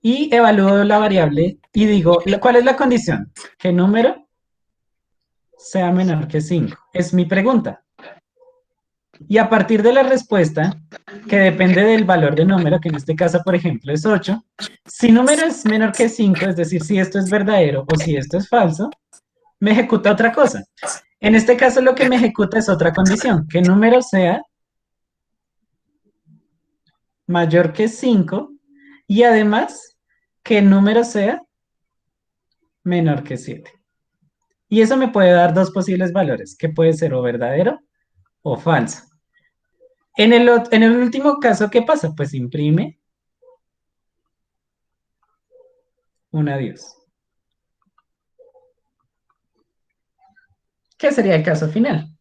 y evalúo la variable y digo, ¿cuál es la condición? ¿Qué número sea menor que 5? Es mi pregunta. Y a partir de la respuesta, que depende del valor de número, que en este caso, por ejemplo, es 8, si número es menor que 5, es decir, si esto es verdadero o si esto es falso, me ejecuta otra cosa. En este caso, lo que me ejecuta es otra condición, que número sea mayor que 5 y además que el número sea menor que 7. Y eso me puede dar dos posibles valores, que puede ser o verdadero o falso. En el último caso, ¿qué pasa? Pues imprime un adiós. ¿Qué sería el caso final?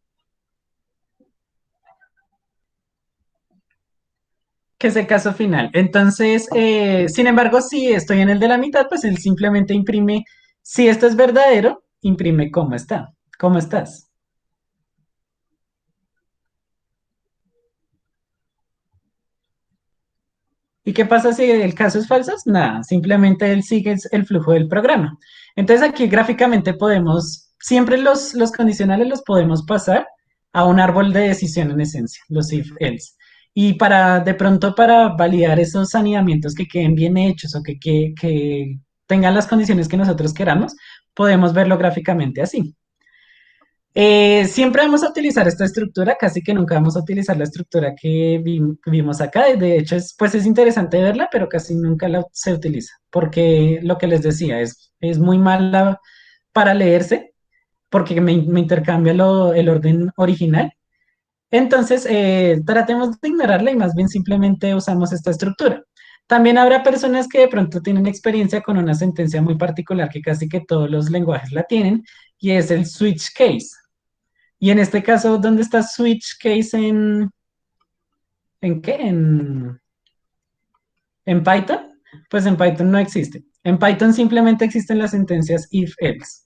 ¿Qué es el caso final? Entonces, sin embargo, si estoy en el de la mitad, pues él simplemente imprime, si esto es verdadero, imprime cómo está, cómo estás. ¿Y qué pasa si el caso es falso? Nada, simplemente él sigue el flujo del programa. Entonces aquí gráficamente podemos, siempre los condicionales los podemos pasar a un árbol de decisión en esencia, los if-else. Y de pronto para validar esos anidamientos que queden bien hechos o que tengan las condiciones que nosotros queramos, podemos verlo gráficamente así. Siempre vamos a utilizar esta estructura, casi que nunca vamos a utilizar la estructura que vimos acá. De hecho, pues es interesante verla, pero casi nunca se utiliza, porque lo que les decía es muy mala para leerse, porque me intercambia el orden original. Entonces, tratemos de ignorarla y más bien simplemente usamos esta estructura. También habrá personas que de pronto tienen experiencia con una sentencia muy particular que casi que todos los lenguajes la tienen, y es el switch case. Y en este caso, ¿dónde está switch case en qué? ¿En Python? Pues en Python no existe. En Python simplemente existen las sentencias if-else.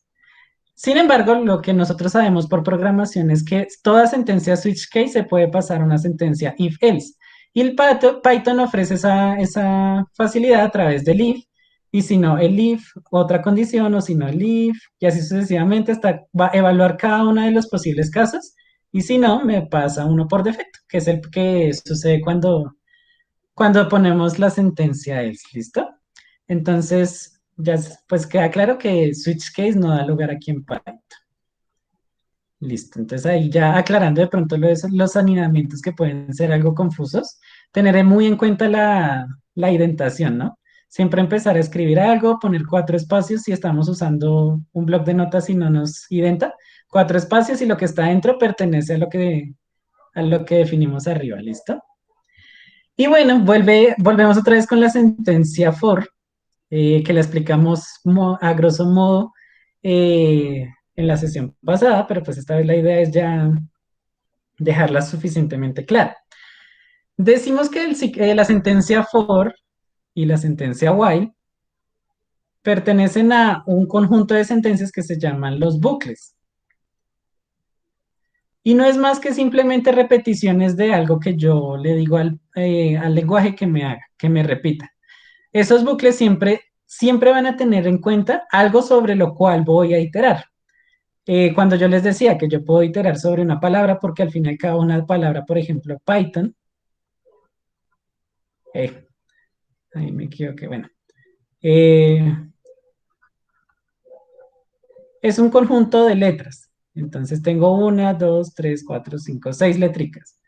Sin embargo, lo que nosotros sabemos por programación es que toda sentencia switch case se puede pasar a una sentencia if-else. Y el Python ofrece esa facilidad a través del if, y si no el if, otra condición, o si no el if, y así sucesivamente hasta va a evaluar cada uno de los posibles casos, y si no, me pasa uno por defecto, que es el que sucede cuando ponemos la sentencia else, ¿listo? Entonces, pues queda claro que switch case no da lugar aquí en Python. Listo, entonces ahí ya aclarando de pronto los anidamientos que pueden ser algo confusos, teneré muy en cuenta la indentación, ¿no? Siempre empezar a escribir algo, poner cuatro espacios si estamos usando un bloc de notas y no nos identa, cuatro espacios y lo que está dentro pertenece a lo que definimos arriba, ¿listo? Y bueno, volvemos otra vez con la sentencia for, que la explicamos a grosso modo en la sesión pasada, pero pues esta vez la idea es ya dejarla suficientemente clara. Decimos que la sentencia for y la sentencia while pertenecen a un conjunto de sentencias que se llaman los bucles. Y no es más que simplemente repeticiones de algo que yo le digo al lenguaje que me haga, que me repita. Esos bucles siempre van a tener en cuenta algo sobre lo cual voy a iterar. Cuando yo les decía que yo puedo iterar sobre una palabra, porque al final cada una palabra, por ejemplo, Python, eh, ahí me equivoqué, bueno, eh, es un conjunto de letras. Entonces tengo una, dos, tres, cuatro, cinco, seis letricas.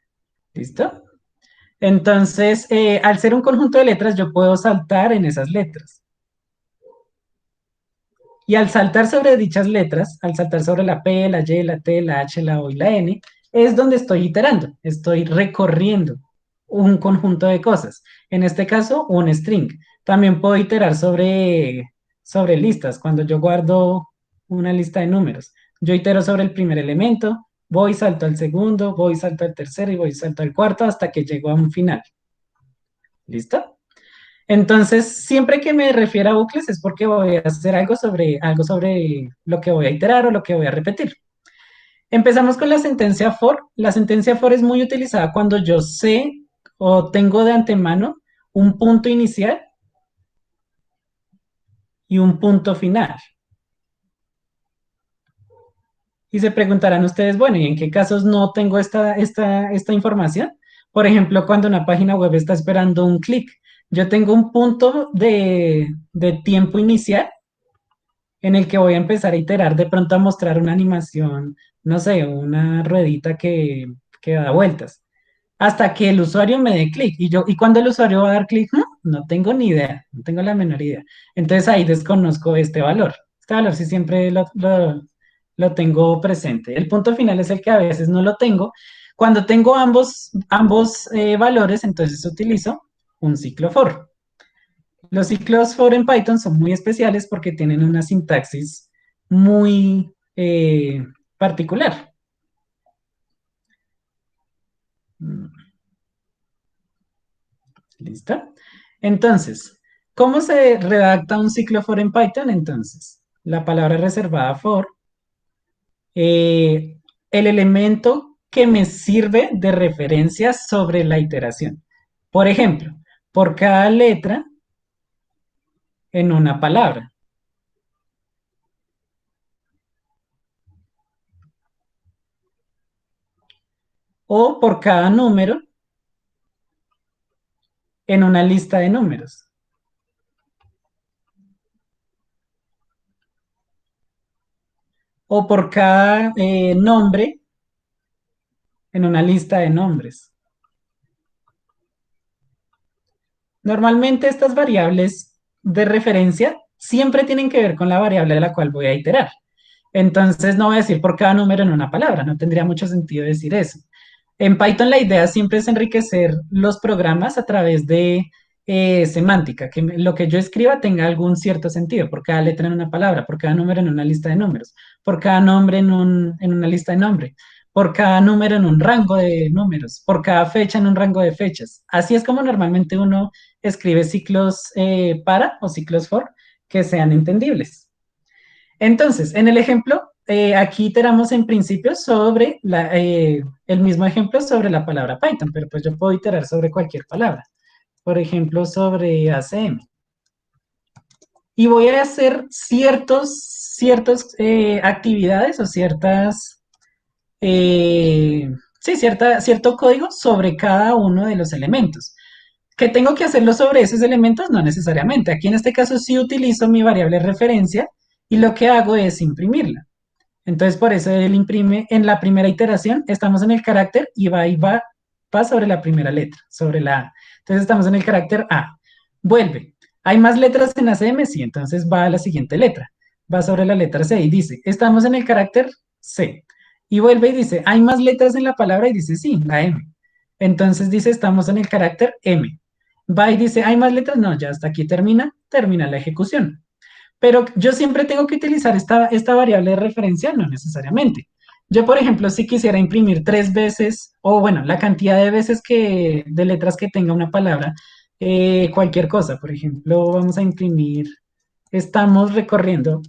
¿Listo? Entonces, al ser un conjunto de letras, yo puedo saltar en esas letras. Y al saltar sobre dichas letras, al saltar sobre la P, la Y, la T, la H, la O y la N, es donde estoy iterando, estoy recorriendo un conjunto de cosas. En este caso, un string. También puedo iterar sobre listas. Cuando yo guardo una lista de números, yo itero sobre el primer elemento, voy, salto al segundo, voy, salto al tercero y voy, salto al cuarto hasta que llego a un final. ¿Listo? Entonces, siempre que me refiero a bucles es porque voy a hacer algo sobre lo que voy a iterar o lo que voy a repetir. Empezamos con la sentencia for. La sentencia for es muy utilizada cuando yo sé o tengo de antemano un punto inicial y un punto final. Y se preguntarán ustedes, bueno, ¿y en qué casos no tengo esta información? Por ejemplo, cuando una página web está esperando un clic, yo tengo un punto de tiempo inicial en el que voy a empezar a iterar, de pronto a mostrar una animación, no sé, una ruedita que da vueltas, hasta que el usuario me dé clic. Y cuando el usuario va a dar clic, no tengo ni idea, no tengo la menor idea. Entonces ahí desconozco este valor. Este valor sí siempre lo tengo presente. El punto final es el que a veces no lo tengo. Cuando tengo ambos valores, entonces utilizo un ciclo for. Los ciclos for en Python son muy especiales porque tienen una sintaxis muy particular. Mm, ¿Listo? Entonces, ¿cómo se redacta un ciclo for en Python? Entonces, la palabra reservada for, eh, el elemento que me sirve de referencia sobre la iteración. Por ejemplo, por cada letra en una palabra o por cada número en una lista de números o por cada nombre en una lista de nombres. Normalmente estas variables de referencia siempre tienen que ver con la variable de la cual voy a iterar. Entonces no voy a decir por cada número en una palabra, no tendría mucho sentido decir eso. En Python la idea siempre es enriquecer los programas a través de semántica, que lo que yo escriba tenga algún cierto sentido, por cada letra en una palabra, por cada número en una lista de números, por cada nombre en una lista de nombres, por cada número en un rango de números, por cada fecha en un rango de fechas. Así es como normalmente uno escribe ciclos para o ciclos for que sean entendibles. Entonces, en el ejemplo, aquí iteramos en principio sobre el mismo ejemplo sobre la palabra Python, pero pues yo puedo iterar sobre cualquier palabra. Por ejemplo, sobre ACM. Y voy a hacer ciertas actividades o sí, cierto código sobre cada uno de los elementos. ¿Que tengo que hacerlo sobre esos elementos? No necesariamente. Aquí en este caso sí utilizo mi variable referencia y lo que hago es imprimirla. Entonces, por eso él imprime en la primera iteración, estamos en el carácter va sobre la primera letra, sobre la A. Entonces, estamos en el carácter A. Vuelve. ¿Hay más letras en ACM? Sí, entonces va a la siguiente letra. Va sobre la letra C y dice, estamos en el carácter C. Y vuelve y dice, ¿hay más letras en la palabra? Y dice, sí, la M. Entonces dice, estamos en el carácter M. Va y dice, ¿hay más letras? No, ya hasta aquí termina la ejecución. Pero yo siempre tengo que utilizar esta variable de referencia, no necesariamente. Yo, por ejemplo, si quisiera imprimir 3 veces, o bueno, la cantidad de veces de letras que tenga una palabra, cualquier cosa, por ejemplo, vamos a imprimir, estamos recorriendo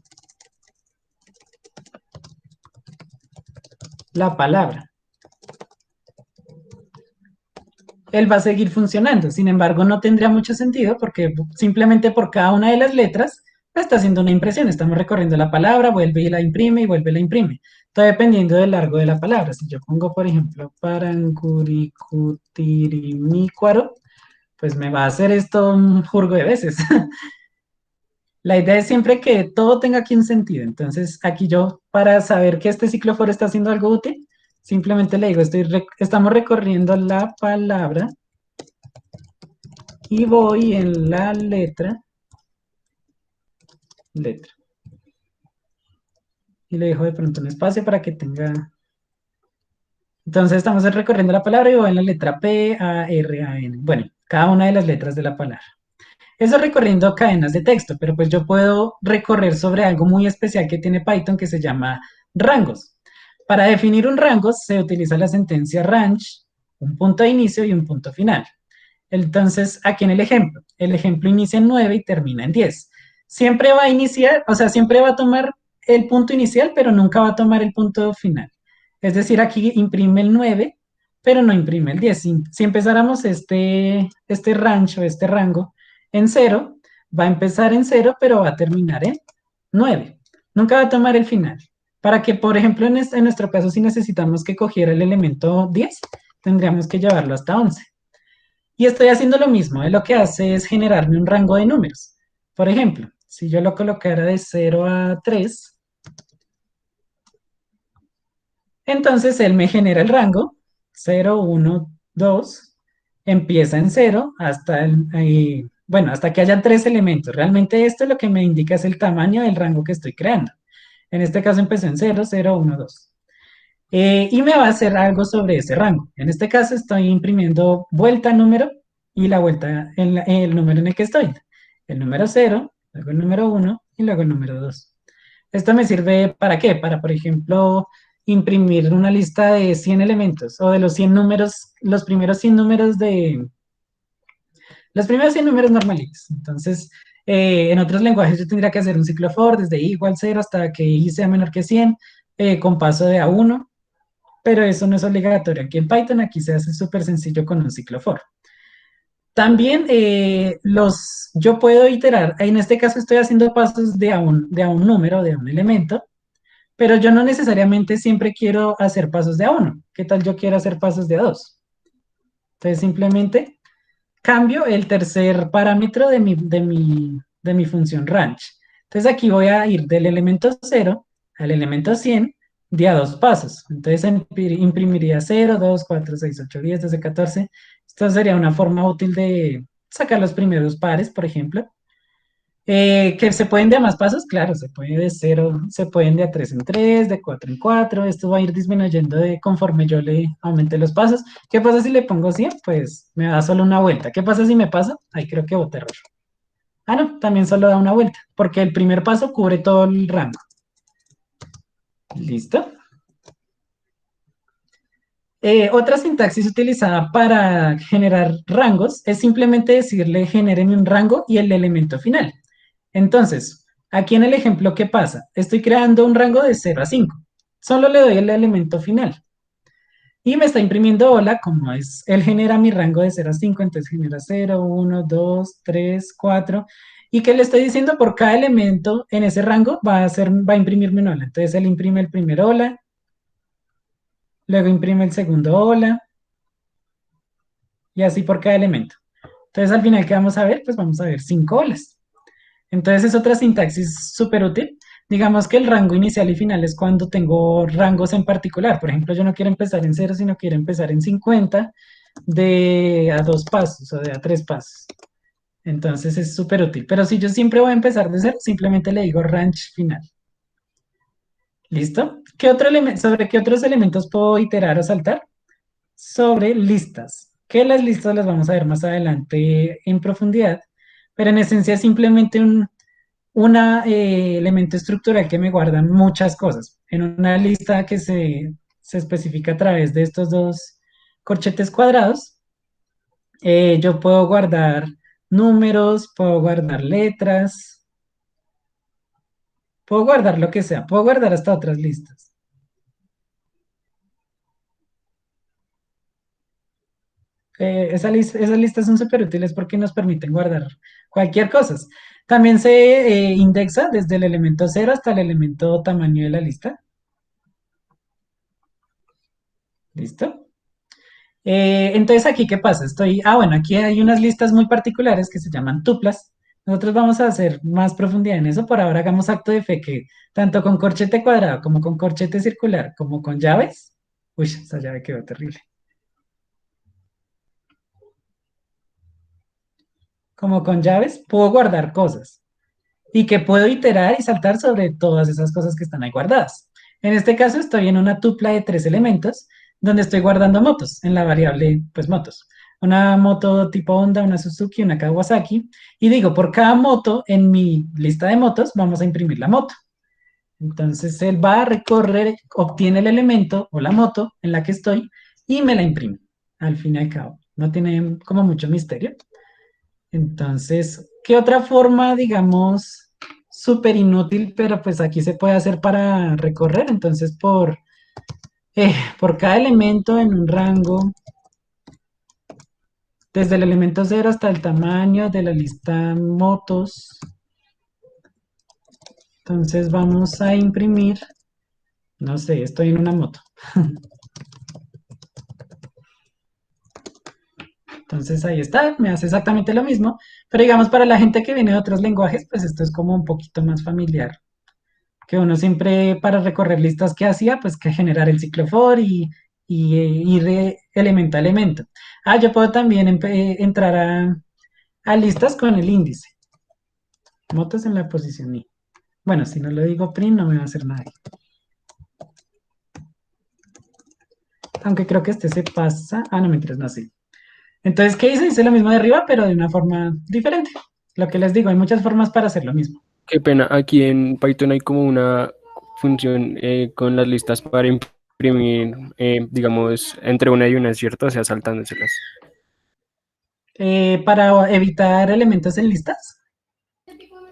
la palabra. Él va a seguir funcionando. Sin embargo, no tendría mucho sentido porque simplemente por cada una de las letras está haciendo una impresión. Estamos recorriendo la palabra, vuelve y la imprime y vuelve y la imprime. Todo dependiendo del largo de la palabra. Si yo pongo, por ejemplo, paranguricutirimícuaro, pues me va a hacer esto un jurgo de veces. La idea es siempre que todo tenga aquí un sentido. Entonces, aquí yo, para saber que este ciclo for está haciendo algo útil, simplemente le digo, estamos recorriendo la palabra y voy en la letra. Y le dejo de pronto un espacio para que tenga. Entonces estamos recorriendo la palabra y voy en la letra P, A, R, A, N. Bueno, cada una de las letras de la palabra. Eso recorriendo cadenas de texto, pero pues yo puedo recorrer sobre algo muy especial que tiene Python que se llama rangos. Para definir un rango se utiliza la sentencia range, un punto de inicio y un punto final. Entonces, aquí en el ejemplo inicia en 9 y termina en 10. Siempre va a iniciar, o sea, siempre va a tomar el punto inicial, pero nunca va a tomar el punto final. Es decir, aquí imprime el 9, pero no imprime el 10. Si empezáramos este range o este rango en 0, va a empezar en 0, pero va a terminar en 9. Nunca va a tomar el final. Para que, por ejemplo, en nuestro caso, si necesitamos que cogiera el elemento 10, tendríamos que llevarlo hasta 11. Y estoy haciendo lo mismo. Lo que hace es generarme un rango de números. Por ejemplo, si yo lo colocara de 0 a 3, entonces él me genera el rango 0, 1, 2, empieza en 0 hasta bueno, hasta que haya 3 elementos. Realmente esto lo que me indica es el tamaño del rango que estoy creando. En este caso empezó en 0, 0, 1, 2. Y me va a hacer algo sobre ese rango. En este caso estoy imprimiendo vuelta número y la vuelta en el número en el que estoy. El número 0, luego el número 1 y luego el número 2. Esto me sirve ¿para qué? Para, por ejemplo, imprimir una lista de 100 elementos o de los 100 números, los primeros 100 números normalitos. Entonces, en otros lenguajes yo tendría que hacer un ciclo for desde i igual 0 hasta que i sea menor que 100, con paso de a1, pero eso no es obligatorio. Aquí en Python, aquí se hace súper sencillo con un ciclo for. También yo puedo iterar, en este caso estoy haciendo pasos de a un número, de a un elemento, pero yo no necesariamente siempre quiero hacer pasos de a 1. ¿Qué tal yo quiero hacer pasos de a 2? Entonces simplemente cambio el tercer parámetro de mi función range. Entonces aquí voy a ir del elemento 0 al elemento 100 de a 2 pasos. Entonces imprimiría 0, 2, 4, 6, 8, 10, 12, 14. Esto sería una forma útil de sacar los primeros pares, por ejemplo. Que se pueden de a más pasos, claro, se puede de 0, se pueden de a 3 en 3, de 4 en 4. Esto va a ir disminuyendo conforme yo le aumente los pasos. ¿Qué pasa si le pongo 100? Pues me da solo una vuelta. ¿Qué pasa si me pasa? Ahí creo que boté error. Ah, no, también solo da una vuelta, porque el primer paso cubre todo el rango. ¿Listo? Otra sintaxis utilizada para generar rangos es simplemente decirle genéreme un rango y el elemento final. Entonces, aquí en el ejemplo, ¿qué pasa? Estoy creando un rango de 0 a 5. Solo le doy el elemento final. Y me está imprimiendo hola, como es, él genera mi rango de 0 a 5, entonces genera 0, 1, 2, 3, 4. Y que le estoy diciendo por cada elemento en ese rango va a imprimirme un hola. Entonces él imprime el primer hola, luego imprime el segundo hola, y así por cada elemento. Entonces al final, ¿qué vamos a ver? Pues vamos a ver 5 olas. Entonces es otra sintaxis súper útil. Digamos que el rango inicial y final es cuando tengo rangos en particular. Por ejemplo, yo no quiero empezar en 0, sino quiero empezar en 50 de a 2 pasos o de a 3 pasos. Entonces es súper útil. Pero si yo siempre voy a empezar de 0, simplemente le digo range final. ¿Listo? ¿Sobre qué otros elementos puedo iterar o saltar? Sobre listas, que las listas las vamos a ver más adelante en profundidad, pero en esencia es simplemente un elemento estructural que me guarda muchas cosas. En una lista que se especifica a través de estos dos corchetes cuadrados, yo puedo guardar números, puedo guardar letras, puedo guardar lo que sea, puedo guardar hasta otras listas. Esas listas son súper útiles porque nos permiten guardar cualquier cosa. También se indexa desde el elemento 0 hasta el elemento tamaño de la lista. ¿Listo? Entonces, ¿aquí qué pasa? Bueno, aquí hay unas listas muy particulares que se llaman tuplas. Nosotros vamos a hacer más profundidad en eso. Por ahora hagamos acto de fe que tanto con corchete cuadrado como con corchete circular como con llaves. Uy, esa llave quedó terrible. Como con llaves, puedo guardar cosas y que puedo iterar y saltar sobre todas esas cosas que están ahí guardadas. En este caso estoy en una tupla de 3 elementos donde estoy guardando motos en la variable, pues motos. Una moto tipo Honda, una Suzuki, una Kawasaki. Y digo, por cada moto en mi lista de motos vamos a imprimir la moto. Entonces él va a recorrer, obtiene el elemento o la moto en la que estoy y me la imprime. Al fin y al cabo. No tiene como mucho misterio. Entonces, ¿qué otra forma, digamos, súper inútil, pero pues aquí se puede hacer para recorrer? Entonces, por cada elemento en un rango desde el elemento cero hasta el tamaño de la lista motos. Entonces vamos a imprimir, no sé, estoy en una moto. Entonces ahí está, me hace exactamente lo mismo, pero digamos para la gente que viene de otros lenguajes, pues esto es como un poquito más familiar, que uno siempre para recorrer listas que hacía, pues que generar el ciclo for y ir de elemento a elemento. Ah, yo puedo también entrar a listas con el índice, motos en la posición I. Bueno, si no lo digo print no me va a hacer nada. Aunque creo que este se pasa. Ah, no, mientras no sé. Entonces, ¿qué hice? Hice lo mismo de arriba, pero de una forma diferente. Lo que les digo, hay muchas formas para hacer lo mismo. Qué pena, aquí en Python hay como una función con las listas para imprimir, digamos, entre una y una, ¿cierto? O sea, saltándoselas. Para evitar elementos en listas.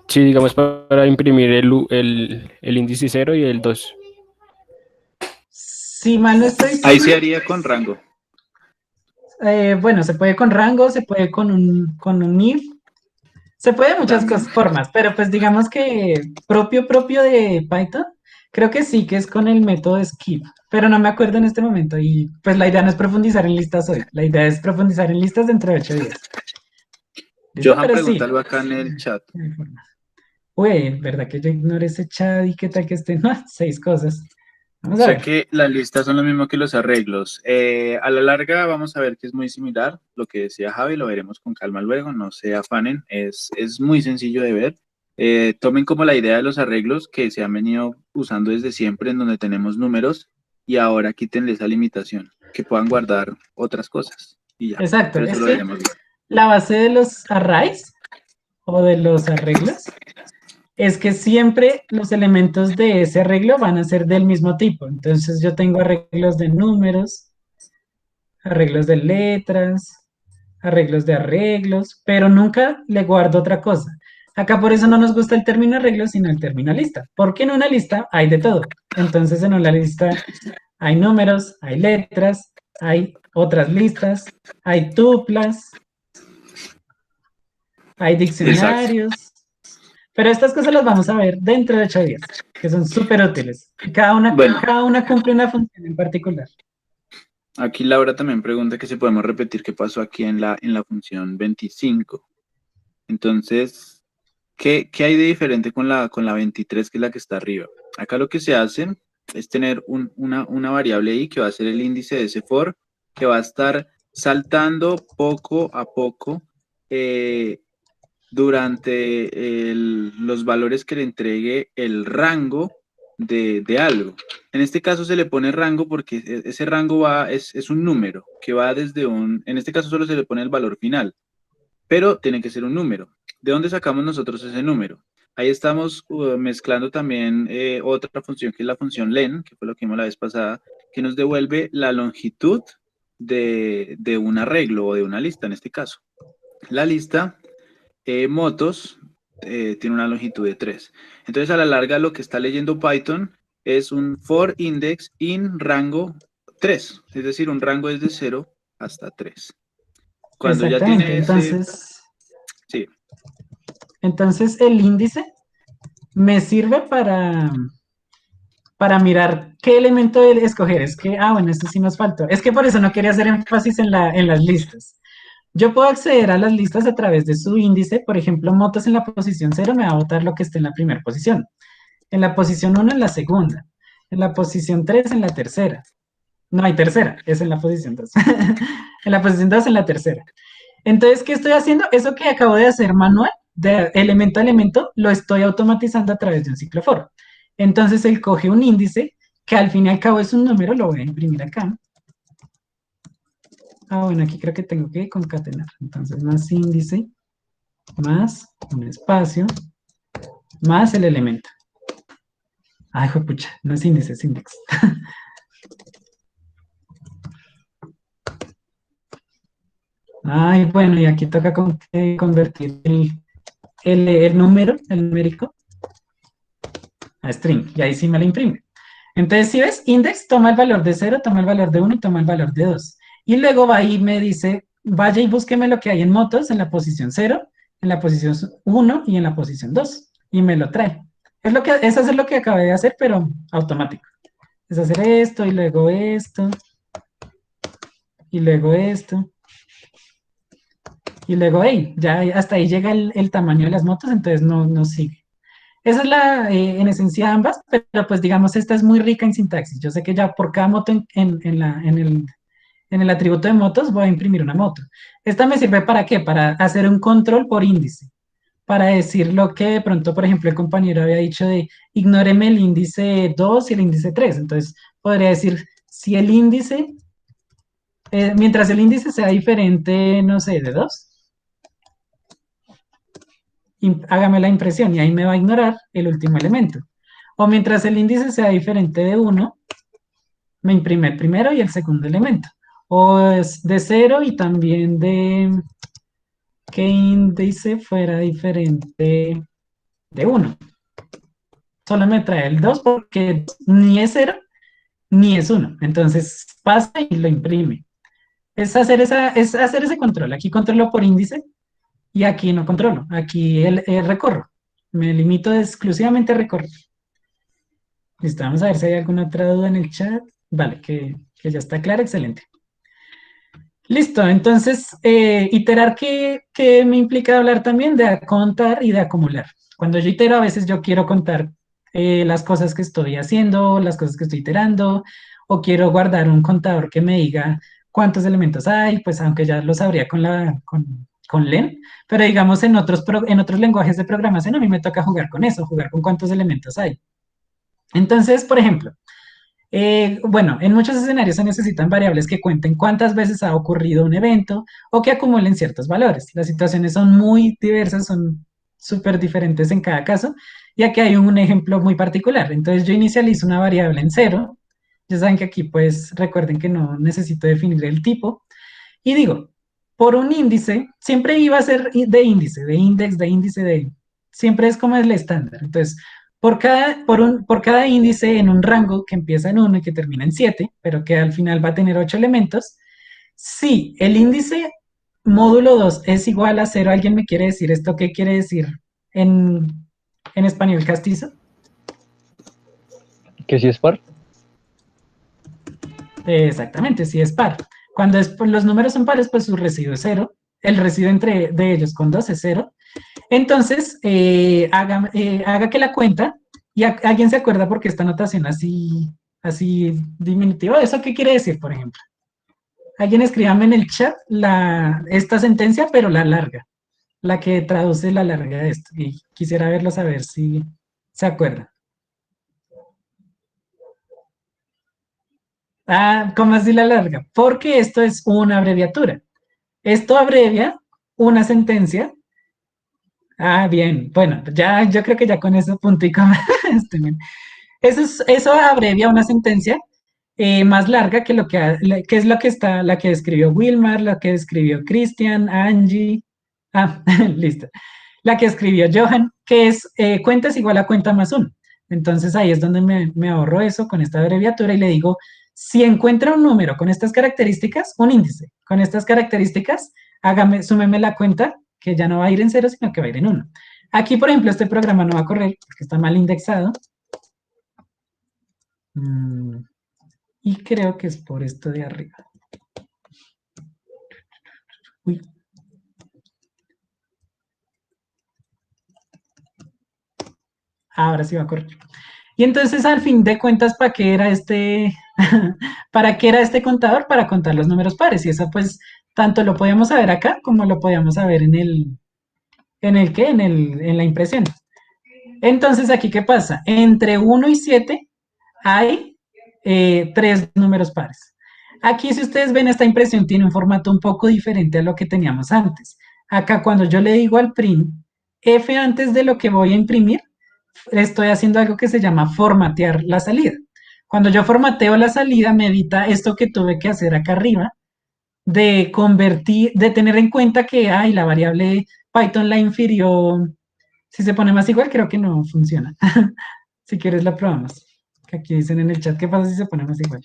Sí, digamos, para imprimir el índice cero y el 2. Si mal no estoy, Ahí se sí. haría con rango. Bueno, se puede con rango, se puede con un if, se puede de muchas También. formas, pero pues digamos que propio de Python, creo que sí que es con el método skip, pero no me acuerdo en este momento y pues la idea no es profundizar en listas hoy, la idea es profundizar en listas dentro de 8 días. ¿Listo? Johan Pero pregunta sí. algo acá en el chat. Uy, ¿verdad que yo ignoré ese chat y qué tal que estén seis cosas? Vamos a Sé ver. que las listas son lo mismo que los arreglos. A la larga vamos a ver que es muy similar. Lo que decía Javi, lo veremos con calma luego, no se afanen. Es muy sencillo de ver. Tomen como la idea de los arreglos que se han venido usando desde siempre, en donde tenemos números, y ahora quítenle esa limitación, que puedan guardar otras cosas. Y ya, Exacto, pero eso es lo que veremos luego. la base de los arrays o de los arreglos es que siempre los elementos de ese arreglo van a ser del mismo tipo. Entonces yo tengo arreglos de números, arreglos de letras, arreglos de arreglos, pero nunca le guardo otra cosa. Acá por eso no nos gusta el término arreglo, sino el término lista, porque en una lista hay de todo. Entonces en una lista hay números, hay letras, hay otras listas, hay tuplas, hay Exacto. diccionarios, pero estas cosas las vamos a ver dentro de 8 días, que son súper útiles. Y Bueno, cada una cumple una función en particular. aquí Laura también pregunta que si podemos repetir qué pasó aquí en la función 25. Entonces, ¿qué hay de diferente con la 23, que es la que está arriba? Acá lo que se hace es tener una variable i que va a ser el índice de ese for, que va a estar saltando poco a poco eh, durante los valores que le entregue el rango de algo. En este caso se le pone rango porque ese rango es un número que va desde en este caso solo se le pone el valor final, pero tiene que ser un número. ¿De dónde sacamos nosotros ese número? Ahí estamos mezclando también otra función que es la función len, que fue lo que vimos la vez pasada, que nos devuelve la longitud de un arreglo o de una lista en este caso. La lista motos tiene una longitud de 3. Entonces, a la larga, lo que está leyendo Python es un for index in rango 3, es decir, un rango desde 0 hasta 3. Cuando ya Exactamente. tiene ese, sí, Entonces el índice me sirve para mirar qué elemento escoger. Es que, bueno, eso sí nos faltó. Es que por eso no quería hacer énfasis en las listas. Yo puedo acceder a las listas a través de su índice. Por ejemplo, motos en la posición cero me va a botar lo que esté en la primera posición. En la posición uno en la segunda. En la posición 3 en la tercera. No hay tercera, es en la posición 2. En la posición 2 en la tercera. Entonces, ¿qué estoy haciendo? Eso que acabo de hacer manual, de elemento a elemento, lo estoy automatizando a través de un ciclo for. Entonces, él coge un índice, que al fin y al cabo es un número, lo voy a imprimir acá. Bueno, aquí creo que tengo que concatenar. Entonces, más índice, más un espacio, más el elemento. Pucha, no es índice, es index. Bueno, y aquí toca convertir el número, el numérico, a string, y ahí sí me lo imprime. Entonces, si ves, index toma el valor de 0, toma el valor de 1 y toma el valor de 2. Y luego va y me dice vaya y búsqueme lo que hay en motos en la posición 0, en la posición 1 y en la posición 2, y me lo trae. Es hacer lo que acabé de hacer, pero automático. Es hacer esto, y luego esto, y luego esto, y luego, hey, ya hasta ahí llega el tamaño de las motos, entonces no sigue. Esa es en esencia ambas, pero pues digamos, esta es muy rica en sintaxis. Yo sé que ya por cada moto en el atributo de motos voy a imprimir una moto. Esta me sirve para qué? Para hacer un control por índice. Para decir lo que de pronto, por ejemplo, el compañero había dicho de ignóreme el índice 2 y el índice 3. Entonces, podría decir, si el índice, mientras el índice sea diferente, no sé, de 2, hágame la impresión y ahí me va a ignorar el último elemento. O mientras el índice sea diferente de 1, me imprime el primero y el segundo elemento. O es de 0 y también de qué índice fuera diferente de 1. Solo me trae el 2 porque ni es 0 ni es 1. Entonces pasa y lo imprime. Es hacer ese control. Aquí controlo por índice y aquí no controlo. Aquí recorro. Me limito exclusivamente a recorrer. Listo, vamos a ver si hay alguna otra duda en el chat. Vale, que ya está clara, excelente. Listo, entonces, iterar, ¿qué me implica hablar también de contar y de acumular? Cuando yo itero, a veces yo quiero contar las cosas que estoy haciendo, las cosas que estoy iterando, o quiero guardar un contador que me diga cuántos elementos hay, pues aunque ya lo sabría con Len, pero digamos en otros lenguajes de programación a mí me toca jugar con eso, jugar con cuántos elementos hay. Entonces, por ejemplo, bueno, en muchos escenarios se necesitan variables que cuenten cuántas veces ha ocurrido un evento o que acumulen ciertos valores. Las situaciones son muy diversas, son súper diferentes en cada caso, y aquí hay un ejemplo muy particular. Entonces yo inicializo una variable en 0. Ya saben que aquí pues recuerden que no necesito definir el tipo. Y digo, por un índice, siempre iba a ser de índice, de index, de índice, de... Siempre es como el estándar. Entonces, por cada índice en un rango que empieza en 1 y que termina en 7, pero que al final va a tener 8 elementos, si el índice módulo 2 es igual a 0, ¿alguien me quiere decir esto? ¿Qué quiere decir en español castizo? ¿Que si es par? Exactamente, si es par. Cuando pues, los números son pares, pues su residuo es 0. El residuo entre de ellos con 2 es 0. Entonces, haga que la cuenta, y alguien se acuerda porque esta notación así diminutiva. ¿Eso qué quiere decir, por ejemplo? Alguien escríbame en el chat esta sentencia, pero la larga, la que traduce la larga de esto. Y quisiera verlo saber si se acuerda. Ah, ¿cómo así la larga? Porque esto es una abreviatura. Esto abrevia una sentencia. Ah, bien. Bueno, ya yo creo que ya con eso punto y coma. Eso abrevia una sentencia más larga que que es lo que está, la que escribió Wilmar, la que escribió Christian, Angie. Ah, listo. La que escribió Johan, que es cuenta es igual a cuenta más uno. Entonces ahí es donde me ahorro eso con esta abreviatura y le digo, si encuentra un número con estas características, un índice con estas características, súmeme la cuenta que ya no va a ir en 0, sino que va a ir en 1. Aquí, por ejemplo, este programa no va a correr porque está mal indexado. Y creo que es por esto de arriba. Uy. Ahora sí va a correr. Y entonces, al fin de cuentas, ¿para qué era para qué era este contador? Para contar los números pares. Y eso, pues, tanto lo podíamos saber acá como lo podíamos saber en la impresión. Entonces, aquí, ¿qué pasa? Entre 1 y 7 hay 3 números pares. Aquí, si ustedes ven, esta impresión tiene un formato un poco diferente a lo que teníamos antes. Acá, cuando yo le digo al print, F antes de lo que voy a imprimir, estoy haciendo algo que se llama formatear la salida. Cuando yo formateo la salida, me evita esto que tuve que hacer acá arriba, de convertir, de tener en cuenta que, ay, la variable Python la infirió. Si se pone más igual, creo que no funciona. Si quieres, la probamos. Que aquí dicen en el chat, ¿qué pasa si se pone más igual?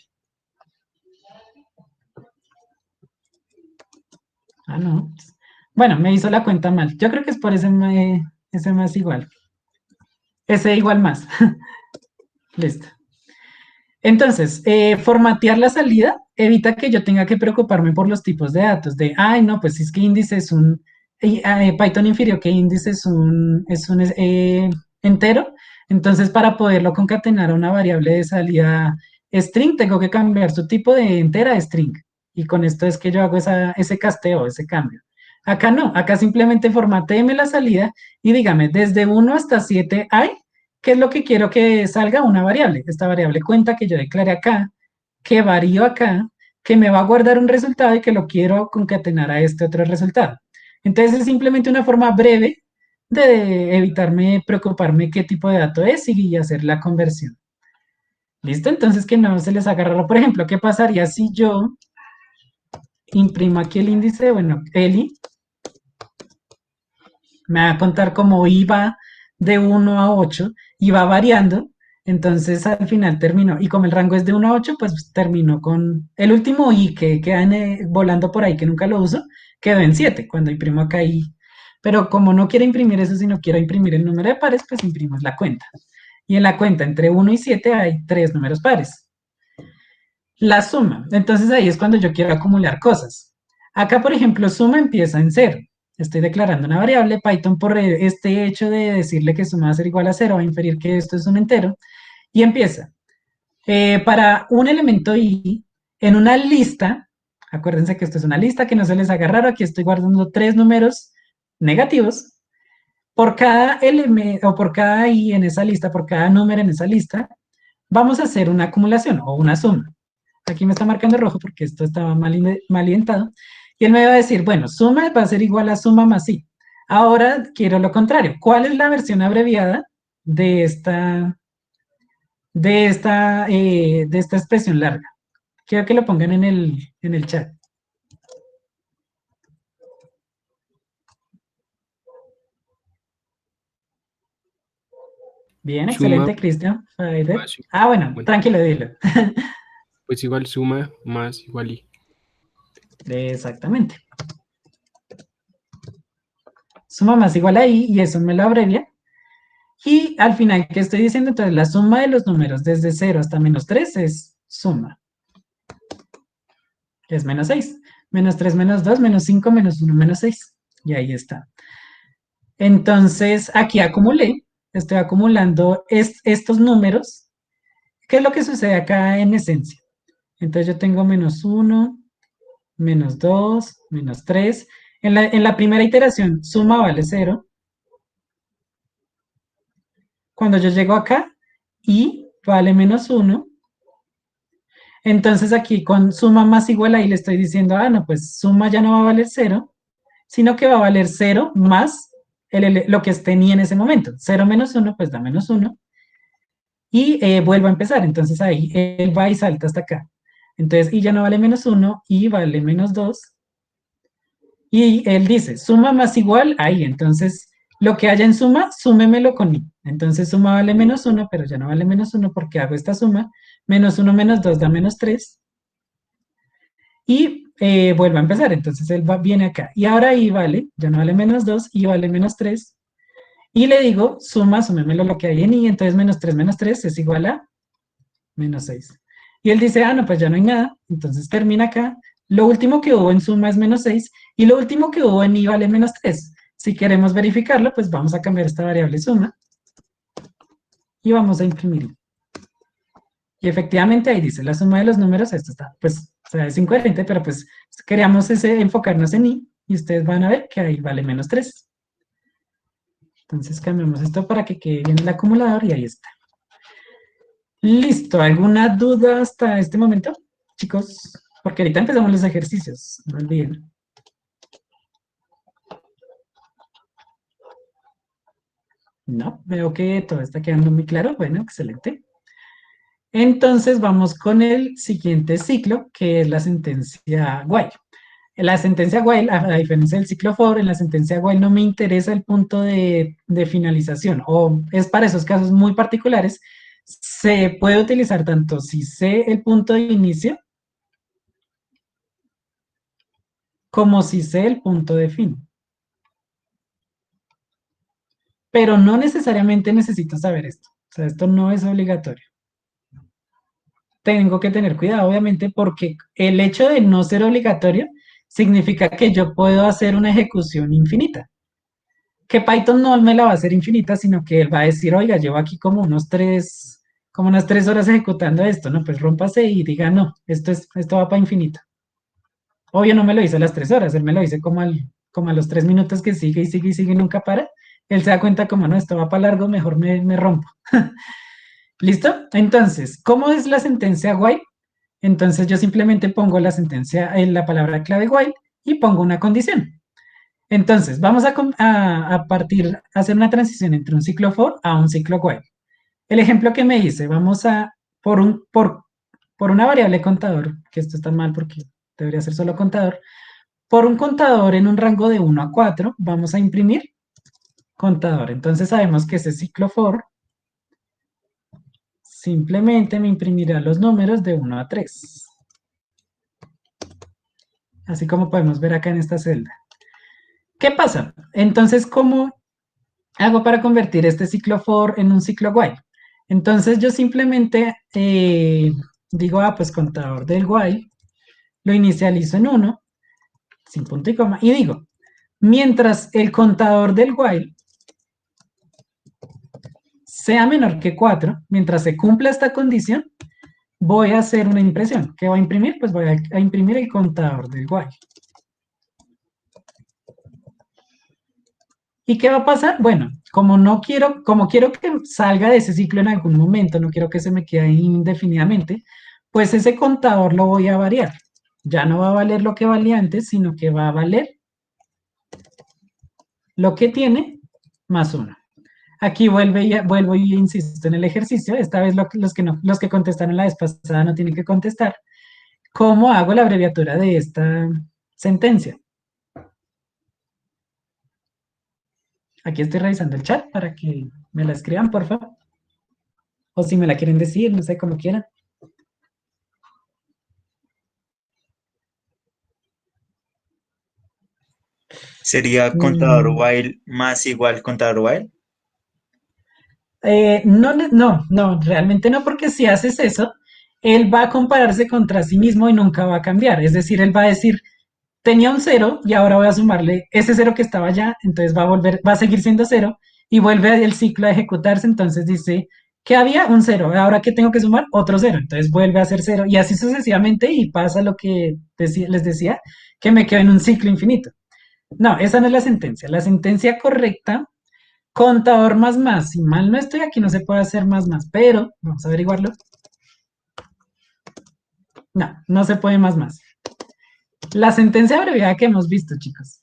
Ah, no. Bueno, me hizo la cuenta mal. Yo creo que es por ese más igual. Ese igual más. Listo. Entonces, formatear la salida evita que yo tenga que preocuparme por los tipos de datos. Ay, no, pues si es que índice es Python infirió que índice es un entero. Entonces, para poderlo concatenar a una variable de salida string, tengo que cambiar su tipo de entera a string. Y con esto es que yo hago ese casteo, ese cambio. Acá no, acá simplemente formateeme la salida y dígame, desde 1 hasta 7 hay. ¿Qué es lo que quiero que salga? Una variable. Esta variable cuenta que yo declaré acá, que varío acá, que me va a guardar un resultado y que lo quiero concatenar a este otro resultado. Entonces es simplemente una forma breve de evitarme preocuparme qué tipo de dato es y hacer la conversión. ¿Listo? Entonces que no se les haga raro. Por ejemplo, ¿qué pasaría si yo imprimo aquí el índice? Bueno, Eli me va a contar cómo iba de 1 a 8 y va variando. Entonces al final terminó, y como el rango es de 1 a 8, pues terminó con el último i que queda volando por ahí, que nunca lo uso, quedó en 7 cuando imprimo acá i. Pero como no quiero imprimir eso, sino quiero imprimir el número de pares, pues imprimimos la cuenta. Y en la cuenta entre 1 y 7 hay 3 números pares. La suma, entonces ahí es cuando yo quiero acumular cosas. Acá, por ejemplo, suma empieza en 0. Estoy declarando una variable. Python, por este hecho de decirle que suma va a ser igual a 0, va a inferir que esto es un entero. Y empieza. Para un elemento i, en una lista, acuérdense que esto es una lista, que no se les haga raro, aquí estoy guardando 3 números negativos. Por cada elemento, o por cada i en esa lista, por cada número en esa lista, vamos a hacer una acumulación o una suma. Aquí me está marcando rojo porque esto estaba mal indentado. Y él me va a decir, bueno, suma va a ser igual a suma más i. Ahora quiero lo contrario. ¿Cuál es la versión abreviada de esta expresión larga? Quiero que lo pongan en el chat. Bien, Suma excelente, Cristian. más Ah, bueno, bueno, tranquilo, dilo. pues igual suma más igual y. Exactamente. Suma más igual a i y eso me lo abrevia. Y al final, ¿qué estoy diciendo? Entonces, la suma de los números desde 0 hasta -3 es suma, que es -6. -3, -2, -5, -1, -6. Y ahí está. Entonces, aquí acumulé, estoy acumulando estos números. ¿Qué es lo que sucede acá en esencia? Entonces, yo tengo -1, -2, -3. En la primera iteración, suma vale 0. Cuando yo llego acá, i vale -1. Entonces aquí con suma más igual ahí le estoy diciendo, ah, no, pues suma ya no va a valer 0, sino que va a valer 0 más lo que tenía en ese momento. 0 menos 1, pues da -1. Y vuelvo a empezar. Entonces ahí él va y salta hasta acá. Entonces, y ya no vale -1, y vale -2. Y él dice, suma más igual ahí. Entonces, lo que haya en suma, súmemelo con i. Entonces, suma vale -1, pero ya no vale -1 porque hago esta suma. -1 -2 da -3. Y vuelvo a empezar. Entonces, él viene acá. Y ahora i vale, ya no vale -2, i vale -3. Y le digo, súmemelo lo que hay en i. Entonces, -3 es igual a -6. Y él dice, ah, no, pues ya no hay nada. Entonces, termina acá. Lo último que hubo en suma es -6 y lo último que hubo en i vale -3. Si queremos verificarlo, pues vamos a cambiar esta variable suma y vamos a imprimir. Y efectivamente ahí dice la suma de los números, esto está, pues, o sea, es incoherente, pero pues queríamos enfocarnos en i y ustedes van a ver que ahí vale -3. Entonces cambiamos esto para que quede bien el acumulador y ahí está. Listo, ¿alguna duda hasta este momento, chicos? Porque ahorita empezamos los ejercicios, no olviden. No, veo que todo está quedando muy claro. Bueno, excelente. Entonces vamos con el siguiente ciclo, que es la sentencia while. En la sentencia while, a diferencia del ciclo for, en la sentencia while no me interesa el punto de finalización, o es para esos casos muy particulares. Se puede utilizar tanto si sé el punto de inicio como si sé el punto de fin. Pero no necesariamente necesito saber esto. O sea, esto no es obligatorio. Tengo que tener cuidado, obviamente, porque el hecho de no ser obligatorio significa que yo puedo hacer una ejecución infinita. Que Python no me la va a hacer infinita, sino que él va a decir, oiga, llevo aquí como unas 3 horas ejecutando esto, ¿no? Pues rómpase y diga, no, esto va para infinito. Obvio no me lo hice a las 3 horas, él me lo hice como a los 3 minutos que sigue y sigue y sigue y nunca para. Él se da cuenta como, no, esto va para largo, mejor me rompo. ¿Listo? Entonces, ¿cómo es la sentencia while? Entonces yo simplemente pongo la sentencia en la palabra clave while y pongo una condición. Entonces, vamos a hacer una transición entre un ciclo for a un ciclo while. El ejemplo que me dice, por una variable contador, que esto está mal porque debería ser solo contador, por un contador en un rango de 1 a 4, vamos a imprimir contador. Entonces sabemos que ese ciclo for simplemente me imprimirá los números de 1 a 3. Así como podemos ver acá en esta celda. ¿Qué pasa? Entonces, ¿cómo hago para convertir este ciclo for en un ciclo while? Entonces yo simplemente digo, pues contador del while, lo inicializo en 1, sin punto y coma, y digo, mientras el contador del while sea menor que 4, mientras se cumpla esta condición, voy a hacer una impresión. ¿Qué voy a imprimir? Pues voy a imprimir el contador del while. ¿Y qué va a pasar? Bueno, como quiero que salga de ese ciclo en algún momento, no quiero que se me quede indefinidamente, pues ese contador lo voy a variar. Ya no va a valer lo que valía antes, sino que va a valer lo que tiene más 1. Aquí vuelvo y insisto en el ejercicio. Esta vez los que contestaron la vez pasada no tienen que contestar. ¿Cómo hago la abreviatura de esta sentencia? Aquí estoy revisando el chat para que me la escriban, por favor. O si me la quieren decir, no sé, como quieran. ¿Sería contador Mm, while más igual contador while? no, realmente no, porque si haces eso, él va a compararse contra sí mismo y nunca va a cambiar. Es decir, él va a decir, tenía un 0 y ahora voy a sumarle ese 0 que estaba allá, entonces va a seguir siendo 0 y vuelve el ciclo a ejecutarse, entonces dice que había un 0, ahora que tengo que sumar otro 0, entonces vuelve a ser 0 y así sucesivamente y pasa lo que les decía, que me quedo en un ciclo infinito. No, esa no es la sentencia. La sentencia correcta, contador más, si mal no estoy aquí no se puede hacer más, pero vamos a averiguarlo. No se puede más. La sentencia abreviada que hemos visto, chicos.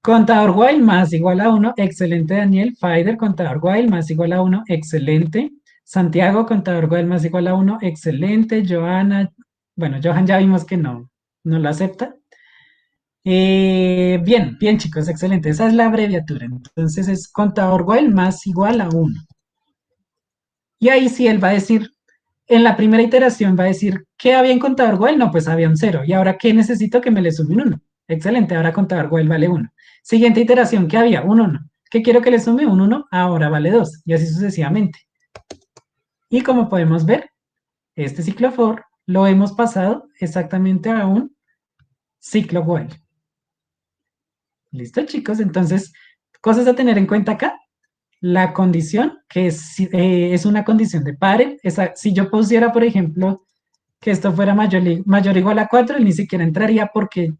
Contador while más igual a 1, excelente Daniel. Faider, contador while más igual a 1, excelente. Santiago, contador while más igual a 1, excelente. Johanna, bueno, Johan ya vimos que no lo acepta. Bien, chicos, excelente. Esa es la abreviatura. Entonces es contador while más igual a 1. Y ahí sí él va a decir, en la primera iteración va a decir, ¿qué había en contador while? No, pues había un 0. ¿Y ahora qué necesito? Que me le sume un 1. Excelente, ahora contador while vale 1. Siguiente iteración, ¿qué había? Un 1. ¿Qué quiero que le sume? Un 1, ahora vale 2. Y así sucesivamente. Y como podemos ver, este ciclo for lo hemos pasado exactamente a un ciclo while. ¿Listo, chicos? Entonces, cosas a tener en cuenta acá. La condición, que es una condición de pare. Si yo pusiera, por ejemplo, que esto fuera mayor o igual a 4, él ni siquiera entraría porque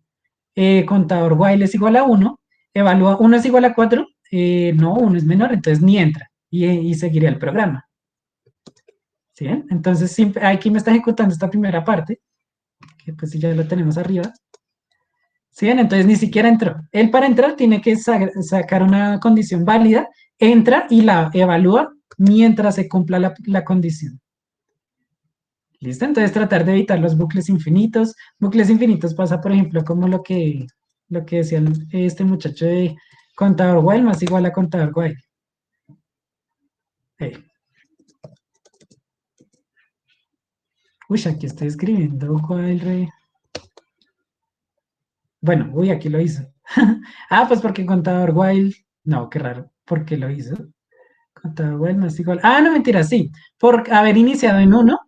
contador while es igual a 1, evalúa 1 es igual a 4, no, 1 es menor, entonces ni entra y seguiría el programa. ¿Sí? Entonces, aquí me está ejecutando esta primera parte, que pues ya lo tenemos arriba. ¿Sí? Entonces ni siquiera entró. Él para entrar tiene que sacar una condición válida, entra y la evalúa mientras se cumpla la condición. ¿Listo? Entonces tratar de evitar los bucles infinitos. Bucles infinitos pasa, por ejemplo, como lo que decía este muchacho de contador while más igual a contador while. Uy, aquí estoy escribiendo while Bueno, uy, aquí lo hizo. Ah, pues porque contador while, no, qué raro, ¿por qué lo hizo? Contador while más igual. Ah, no, mentira, sí. Por haber iniciado en uno,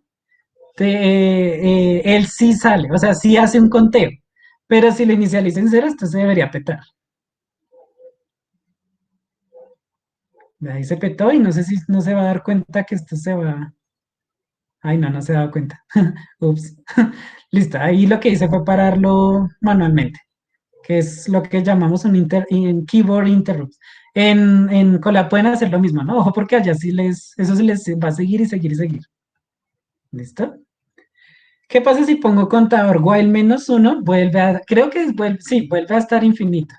él sí sale, o sea, sí hace un conteo. Pero si lo inicializa en cero, esto se debería petar. De ahí se petó y no sé si no se va a dar cuenta que esto se va. Ay, no, no se ha dado cuenta. Ups. Listo, ahí lo que hice fue pararlo manualmente, que es lo que llamamos un keyboard interrupt. En Colab pueden hacer lo mismo, ¿no? Ojo, porque allá sí eso se les va a seguir y seguir y seguir. ¿Listo? ¿Qué pasa si pongo contador while menos uno? Creo que sí, vuelve a estar infinito.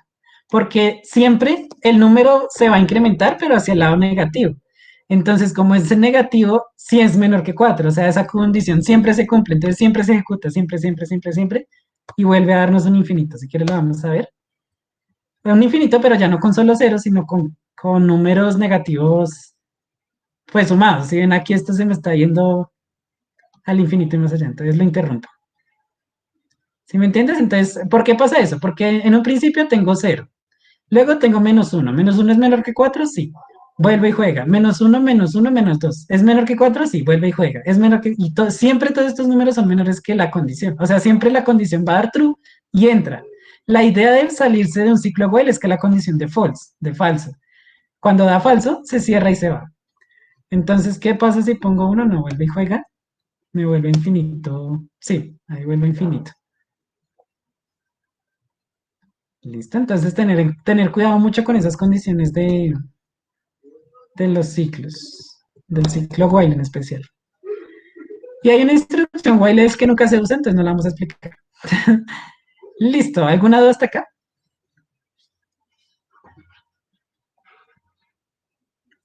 Porque siempre el número se va a incrementar, pero hacia el lado negativo. Entonces, como es negativo, sí es menor que 4. O sea, esa condición siempre se cumple. Entonces, siempre se ejecuta, siempre, siempre, siempre, siempre. Y vuelve a darnos un infinito. Si quieres, lo vamos a ver. Un infinito, pero ya no con solo ceros, sino con números negativos, pues sumados. Si ven aquí, esto se me está yendo al infinito y más allá. Entonces, lo interrumpo. ¿Sí me entiendes? Entonces, ¿por qué pasa eso? Porque en un principio tengo cero. Luego tengo menos uno. ¿Menos uno es menor que 4? Sí. Vuelve y juega. Menos uno, menos uno, menos 2. ¿Es menor que 4? Sí. Vuelve y juega. Es menor que... Y siempre todos estos números son menores que la condición. O sea, siempre la condición va a dar true y entra. La idea de salirse de un ciclo while es que la condición de false, de falso. Cuando da falso, se cierra y se va. Entonces, ¿qué pasa si pongo uno? No vuelve y juega. Me vuelve infinito. Sí, ahí vuelve infinito. Listo, entonces tener cuidado mucho con esas condiciones de los ciclos, del ciclo while en especial. Y hay una instrucción while es que nunca se usa, entonces no la vamos a explicar. Listo, ¿alguna duda hasta acá?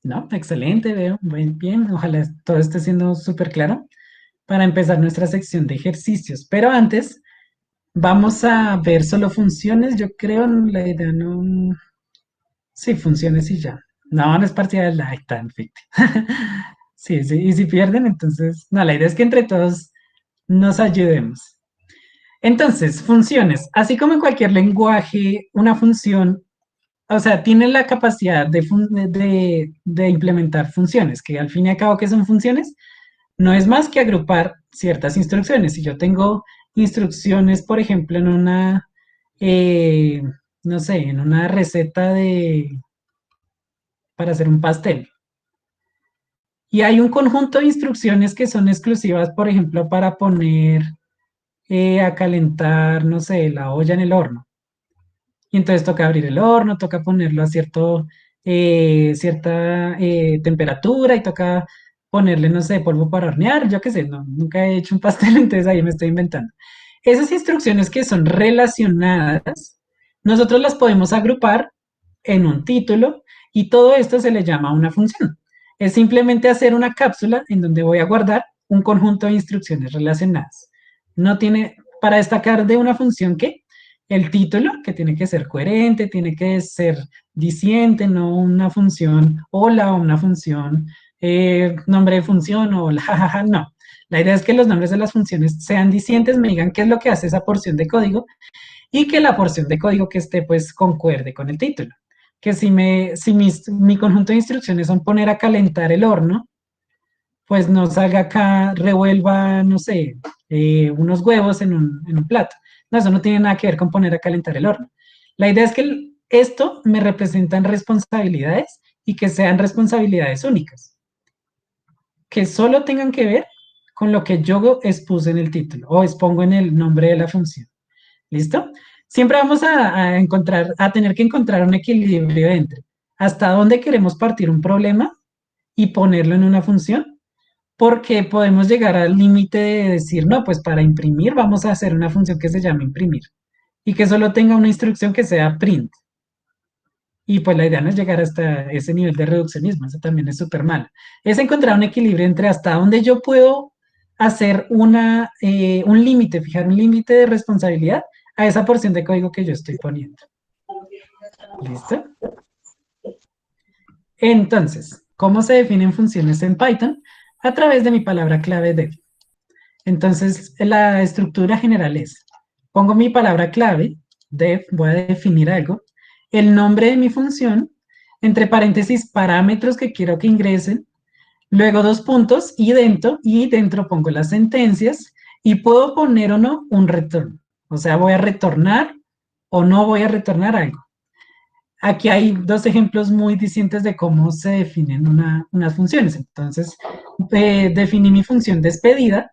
No, excelente, veo, muy bien, ojalá todo esté siendo súper claro para empezar nuestra sección de ejercicios. Pero antes, vamos a ver solo funciones, yo creo, la idea no... Sí, funciones y ya. No, no es partida del lifetime, ficti. Sí, sí, y si pierden, entonces, no, la idea es que entre todos nos ayudemos. Entonces, funciones. Así como en cualquier lenguaje, una función, o sea, tiene la capacidad de implementar funciones, que al fin y al cabo, ¿qué son funciones? No es más que agrupar ciertas instrucciones. Si yo tengo instrucciones, por ejemplo, en una, eh, no sé, en una receta para hacer un pastel. Y hay un conjunto de instrucciones que son exclusivas, por ejemplo, para poner a calentar, no sé, la olla en el horno. Y entonces toca abrir el horno, toca ponerlo a cierta temperatura y toca ponerle, no sé, polvo para hornear, yo qué sé, no, nunca he hecho un pastel, entonces ahí me estoy inventando. Esas instrucciones que son relacionadas, nosotros las podemos agrupar en un título y todo esto se le llama una función. Es simplemente hacer una cápsula en donde voy a guardar un conjunto de instrucciones relacionadas. No tiene, para destacar de una función que el título, que tiene que ser coherente, tiene que ser diciente, no una función hola o una función nombre de función o la jajaja, no. La idea es que los nombres de las funciones sean dicientes, me digan qué es lo que hace esa porción de código y que la porción de código que esté pues concuerde con el título. Que mi conjunto de instrucciones son poner a calentar el horno, pues no salga acá, revuelva, no sé, unos huevos en un plato. No, eso no tiene nada que ver con poner a calentar el horno. La idea es que esto me representan responsabilidades y que sean responsabilidades únicas, que solo tengan que ver con lo que yo expuse en el título o expongo en el nombre de la función. ¿Listo? Siempre vamos a tener que encontrar un equilibrio entre hasta dónde queremos partir un problema y ponerlo en una función, porque podemos llegar al límite de decir, no, pues para imprimir vamos a hacer una función que se llame imprimir y que solo tenga una instrucción que sea print. Y pues la idea no es llegar hasta ese nivel de reduccionismo, eso también es súper malo. Es encontrar un equilibrio entre hasta dónde yo puedo hacer un límite, fijar un límite de responsabilidad a esa porción de código que yo estoy poniendo. ¿Listo? Entonces, ¿cómo se definen funciones en Python? A través de mi palabra clave def. Entonces, la estructura general es, pongo mi palabra clave def, voy a definir algo, el nombre de mi función, entre paréntesis, parámetros que quiero que ingresen, luego dos puntos y dentro pongo las sentencias y puedo poner o no un retorno. O sea, voy a retornar o no voy a retornar algo. Aquí hay dos ejemplos muy distintos de cómo se definen unas funciones. Entonces, definí mi función despedida,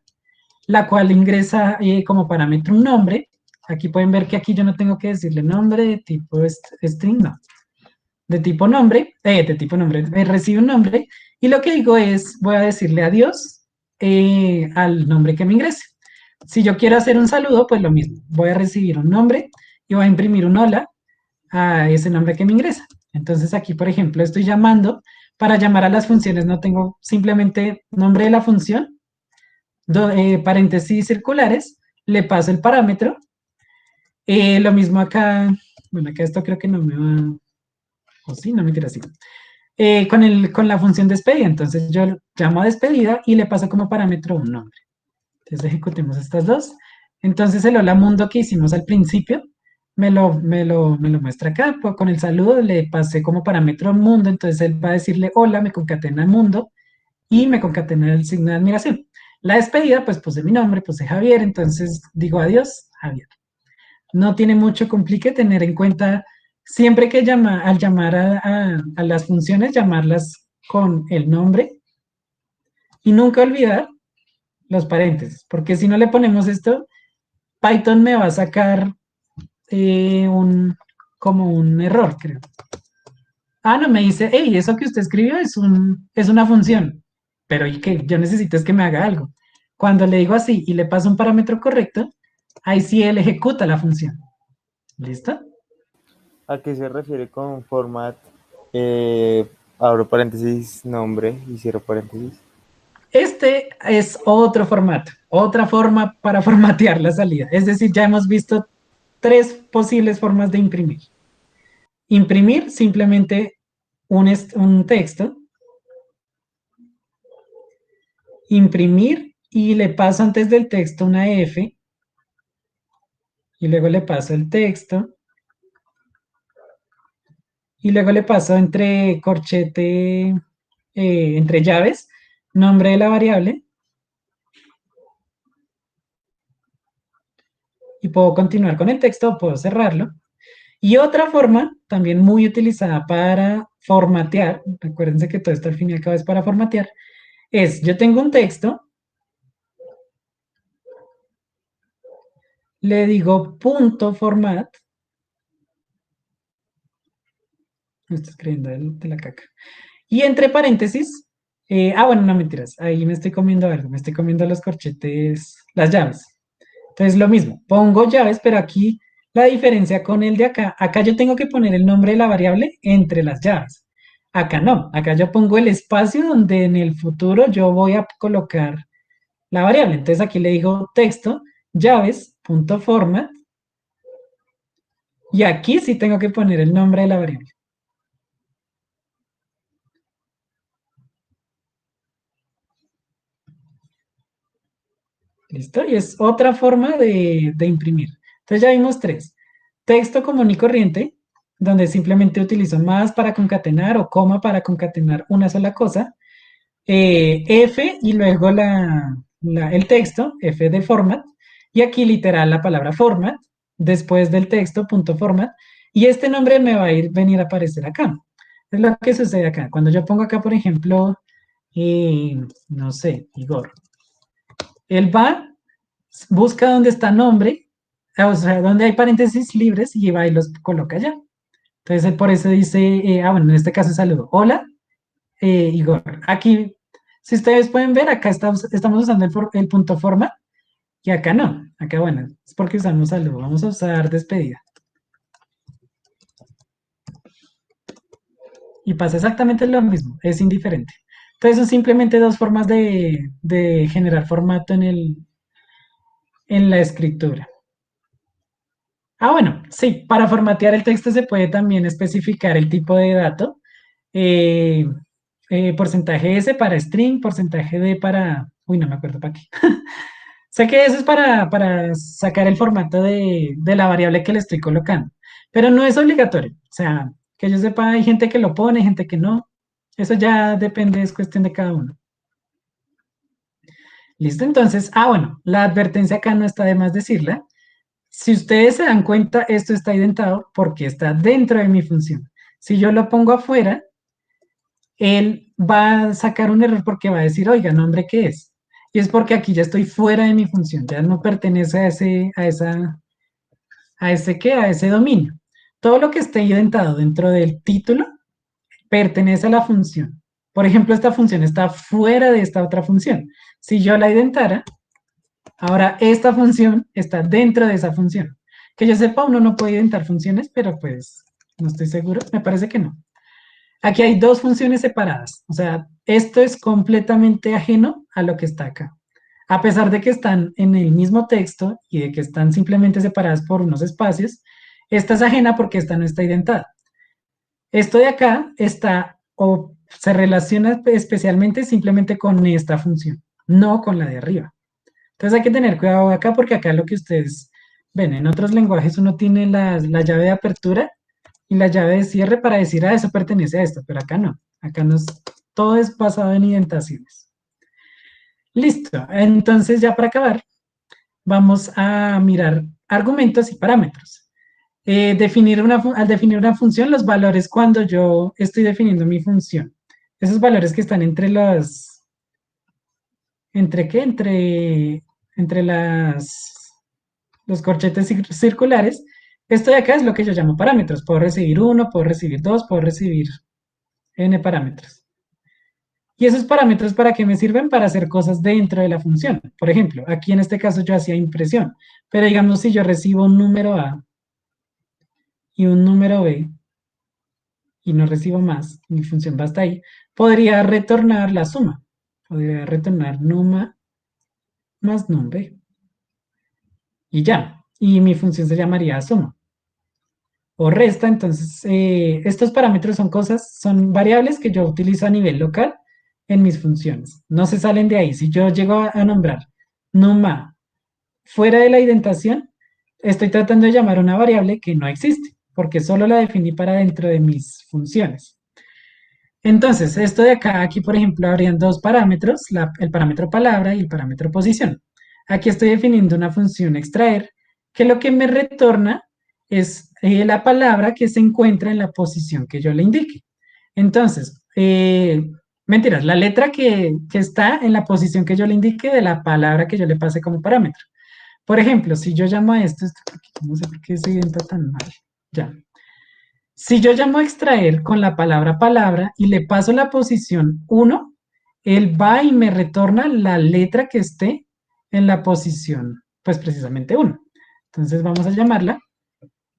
la cual ingresa como parámetro un nombre. Aquí pueden ver que aquí yo no tengo que decirle nombre de tipo string, no, de tipo nombre, recibe un nombre, y lo que digo es, voy a decirle adiós al nombre que me ingrese. Si yo quiero hacer un saludo, pues lo mismo, voy a recibir un nombre y voy a imprimir un hola a ese nombre que me ingresa. Entonces aquí, por ejemplo, estoy llamando, para llamar a las funciones no tengo simplemente nombre de la función, paréntesis circulares, le paso el parámetro, lo mismo acá, bueno, acá esto creo que no me va, o sí, no me tira así. Con la función despedida. Entonces yo llamo a despedida y le paso como parámetro un nombre. Entonces ejecutemos estas dos. Entonces el hola mundo que hicimos al principio me lo muestra acá. Pues con el saludo le pasé como parámetro mundo. Entonces él va a decirle hola, me concatena el mundo y me concatena el signo de admiración. La despedida, pues puse mi nombre, puse Javier. Entonces digo adiós, Javier. No tiene mucho complique tener en cuenta siempre que al llamar a las funciones, llamarlas con el nombre y nunca olvidar los paréntesis, porque si no le ponemos esto, Python me va a sacar como un error, creo. Ah, no, me dice, hey, eso que usted escribió es una función, pero y que yo necesito es que me haga algo. Cuando le digo así y le paso un parámetro correcto, ahí sí él ejecuta la función. ¿Listo? ¿A qué se refiere con format? Abro paréntesis, nombre y cierro paréntesis. Este es otro formato, otra forma para formatear la salida. Es decir, ya hemos visto tres posibles formas de imprimir. Imprimir simplemente un texto. Imprimir y le paso antes del texto una F. Y luego le paso el texto. Y luego le paso entre corchete, entre llaves, nombre de la variable. Y puedo continuar con el texto o puedo cerrarlo. Y otra forma, también muy utilizada para formatear, recuérdense que todo esto al fin y al cabo es para formatear, es yo tengo un texto, le digo punto format, me estoy escribiendo de la caca, y entre paréntesis, bueno, no mentiras, ahí me estoy comiendo algo, me estoy comiendo los corchetes, las llaves. Entonces lo mismo, pongo llaves, pero aquí la diferencia con el de acá yo tengo que poner el nombre de la variable entre las llaves. Acá no, acá yo pongo el espacio donde en el futuro yo voy a colocar la variable. Entonces aquí le digo texto, llaves.format, y aquí sí tengo que poner el nombre de la variable. ¿Listo? Y es otra forma de imprimir. Entonces ya vimos tres. Texto común y corriente, donde simplemente utilizo más para concatenar o coma para concatenar una sola cosa. F y luego el texto, F de format. Y aquí literal la palabra format, después del texto, punto format. Y este nombre me va a venir a aparecer acá. Es lo que sucede acá. Cuando yo pongo acá, por ejemplo, no sé, Igor. Él va, busca dónde está nombre, o sea, donde hay paréntesis libres y va y los coloca allá. Entonces él por eso dice, bueno, en este caso saludo, hola, Igor. Aquí, si ustedes pueden ver, acá estamos usando el punto forma y acá no. Acá, bueno, es porque usamos saludo. Vamos a usar despedida. Y pasa exactamente lo mismo, es indiferente. Entonces son simplemente dos formas de generar formato en la escritura. Bueno, sí, para formatear el texto se puede también especificar el tipo de dato. eh, porcentaje S para string, porcentaje D para... Uy, no me acuerdo para qué. Sé que eso es para sacar el formato de la variable que le estoy colocando, pero no es obligatorio. O sea, que yo sepa, hay gente que lo pone, gente que no. Eso ya depende, es cuestión de cada uno. ¿Listo? Entonces, bueno, la advertencia acá no está de más decirla. Si ustedes se dan cuenta, esto está identado porque está dentro de mi función. Si yo lo pongo afuera, él va a sacar un error porque va a decir, oiga, ¿nombre qué es? Y es porque aquí ya estoy fuera de mi función, ya no pertenece a ese dominio. Todo lo que esté identado dentro del título pertenece a la función. Por ejemplo, esta función está fuera de esta otra función. Si yo la identara, ahora esta función está dentro de esa función. Que yo sepa, uno no puede identar funciones, pero pues no estoy seguro, me parece que no. Aquí hay dos funciones separadas, o sea, esto es completamente ajeno a lo que está acá. A pesar de que están en el mismo texto y de que están simplemente separadas por unos espacios, esta es ajena porque esta no está identada. Esto de acá está o se relaciona especialmente simplemente con esta función, no con la de arriba. Entonces hay que tener cuidado acá porque acá lo que ustedes ven, en otros lenguajes uno tiene la llave de apertura y la llave de cierre para decir, eso pertenece a esto, pero acá no. Acá no es, todo es basado en indentaciones. Listo. Entonces ya para acabar, vamos a mirar argumentos y parámetros. Al definir una función, los valores cuando yo estoy definiendo mi función. Esos valores que están entre los, ¿entre qué? Entre los corchetes circulares. Esto de acá es lo que yo llamo parámetros. Puedo recibir uno, puedo recibir dos, puedo recibir n parámetros. ¿Y esos parámetros para qué me sirven? Para hacer cosas dentro de la función. Por ejemplo, aquí en este caso yo hacía impresión, pero digamos si yo recibo un número A y un número B y no recibo más, mi función va hasta ahí, podría retornar la suma. Podría retornar numa más numbe y ya. Y mi función se llamaría suma. O resta, entonces estos parámetros son cosas, son variables que yo utilizo a nivel local en mis funciones. No se salen de ahí. Si yo llego a nombrar numa fuera de la indentación, estoy tratando de llamar una variable que no existe, porque solo la definí para dentro de mis funciones. Entonces, esto de acá, aquí por ejemplo, habrían dos parámetros, el parámetro palabra y el parámetro posición. Aquí estoy definiendo una función extraer, que lo que me retorna es la palabra que se encuentra en la posición que yo le indique. Entonces, mentiras, la letra que está en la posición que yo le indique de la palabra que yo le pase como parámetro. Por ejemplo, si yo llamo a esto no sé por qué se identa tan mal. Ya. Si yo llamo a extraer con la palabra palabra y le paso la posición 1, él va y me retorna la letra que esté en la posición, pues precisamente 1. Entonces vamos a llamarla.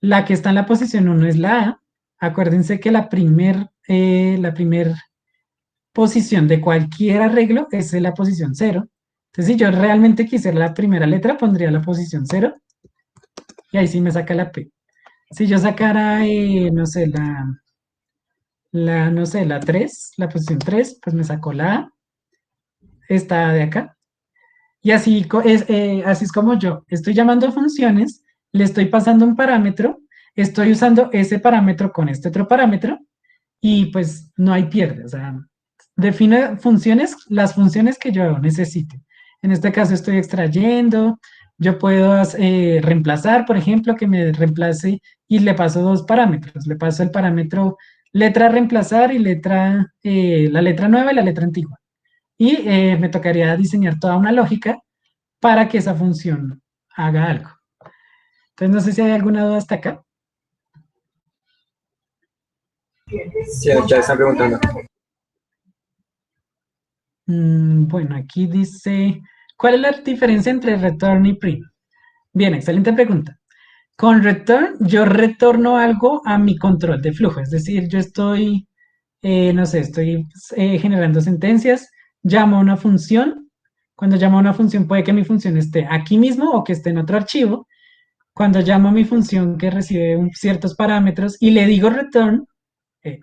La que está en la posición 1 es la A. Acuérdense que la primer posición de cualquier arreglo es la posición 0. Entonces si yo realmente quisiera la primera letra, pondría la posición 0 y ahí sí me saca la P. Si yo sacara, no sé, no sé, la 3, la posición 3, pues me sacó la A, esta de acá. Y así es como yo estoy llamando funciones, le estoy pasando un parámetro, estoy usando ese parámetro con este otro parámetro y pues no hay pierde. O sea, define funciones, las funciones que yo necesite. En este caso estoy extrayendo, yo puedo reemplazar, por ejemplo, que me reemplace y le paso dos parámetros. Le paso el parámetro letra reemplazar y la letra nueva y la letra antigua. Y me tocaría diseñar toda una lógica para que esa función haga algo. Entonces, no sé si hay alguna duda hasta acá. Sí, ya están preguntando. Bueno, aquí dice, ¿cuál es la diferencia entre return y print? Bien, excelente pregunta. Con return, yo retorno algo a mi control de flujo, es decir, yo estoy, no sé, estoy generando sentencias, llamo a una función. Cuando llamo a una función, puede que mi función esté aquí mismo o que esté en otro archivo. Cuando llamo a mi función que recibe ciertos parámetros y le digo return, eh,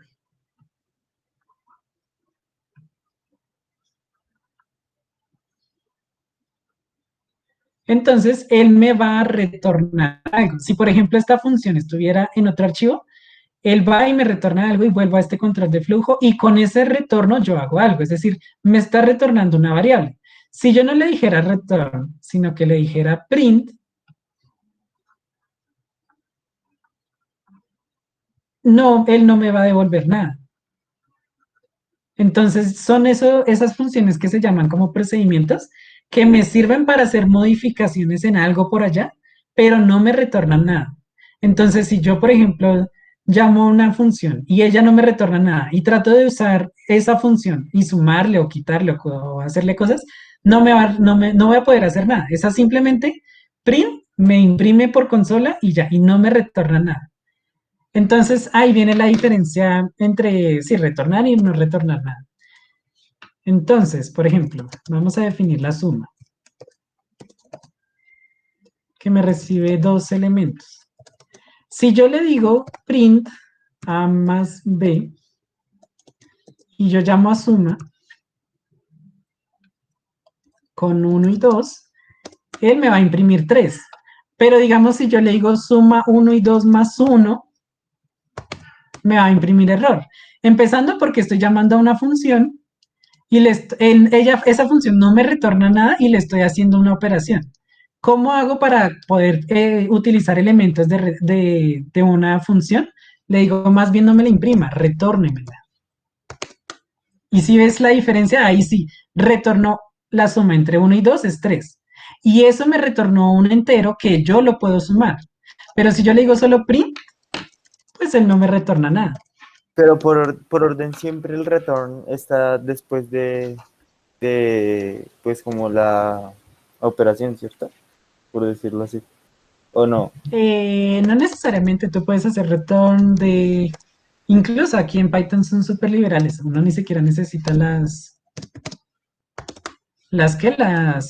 Entonces, él me va a retornar algo. Si, por ejemplo, esta función estuviera en otro archivo, él va y me retorna algo y vuelvo a este control de flujo y con ese retorno yo hago algo. Es decir, me está retornando una variable. Si yo no le dijera return, sino que le dijera print, no, él no me va a devolver nada. Entonces, son esas funciones que se llaman como procedimientos que me sirven para hacer modificaciones en algo por allá, pero no me retornan nada. Entonces, si yo, por ejemplo, llamo una función y ella no me retorna nada y trato de usar esa función y sumarle o quitarle o hacerle cosas, no voy a poder hacer nada. Esa simplemente print me imprime por consola y ya, y no me retorna nada. Entonces, ahí viene la diferencia entre si retornar y no retornar nada. Entonces, por ejemplo, vamos a definir la suma, que me recibe dos elementos. Si yo le digo print A más B, y yo llamo a suma con 1 y 2, él me va a imprimir 3. Pero digamos, si yo le digo suma 1 y 2 más 1, me va a imprimir error. Empezando porque estoy llamando a una función y esa función no me retorna nada y le estoy haciendo una operación. ¿Cómo hago para poder utilizar elementos de una función? Le digo, más bien no me la imprima, retórnemela. Y si ves la diferencia, ahí sí, retornó la suma entre 1 y 2 es 3. Y eso me retornó un entero que yo lo puedo sumar. Pero si yo le digo solo print, pues él no me retorna nada. Pero por orden siempre el return está después de pues como la operación, ¿cierto? Por decirlo así. ¿O no? No necesariamente tú puedes hacer return de... Incluso aquí en Python son súper liberales. Uno ni siquiera necesita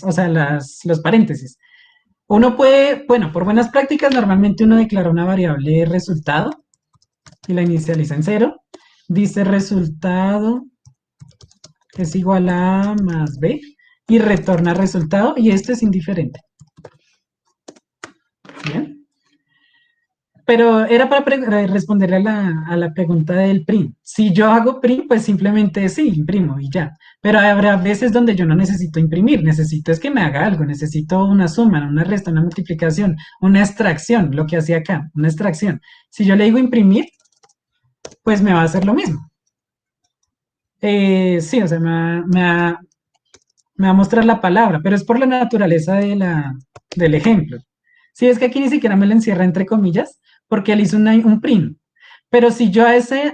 o sea, los paréntesis. Uno puede, bueno, por buenas prácticas, normalmente uno declara una variable resultado y la inicializa en 0. Dice resultado es igual a A más B y retorna resultado y esto es indiferente. ¿Bien? Pero era para responderle a la pregunta del print. Si yo hago print, pues simplemente sí, imprimo y ya. Pero habrá veces donde yo no necesito imprimir, necesito es que me haga algo, necesito una suma, una resta, una multiplicación, una extracción, lo que hacía acá, una extracción. Si yo le digo imprimir, pues me va a hacer lo mismo. Sí, o sea, me va a mostrar la palabra, pero es por la naturaleza del ejemplo. Si es que aquí ni siquiera me lo encierra entre comillas, porque él hizo un print. Pero si yo a esa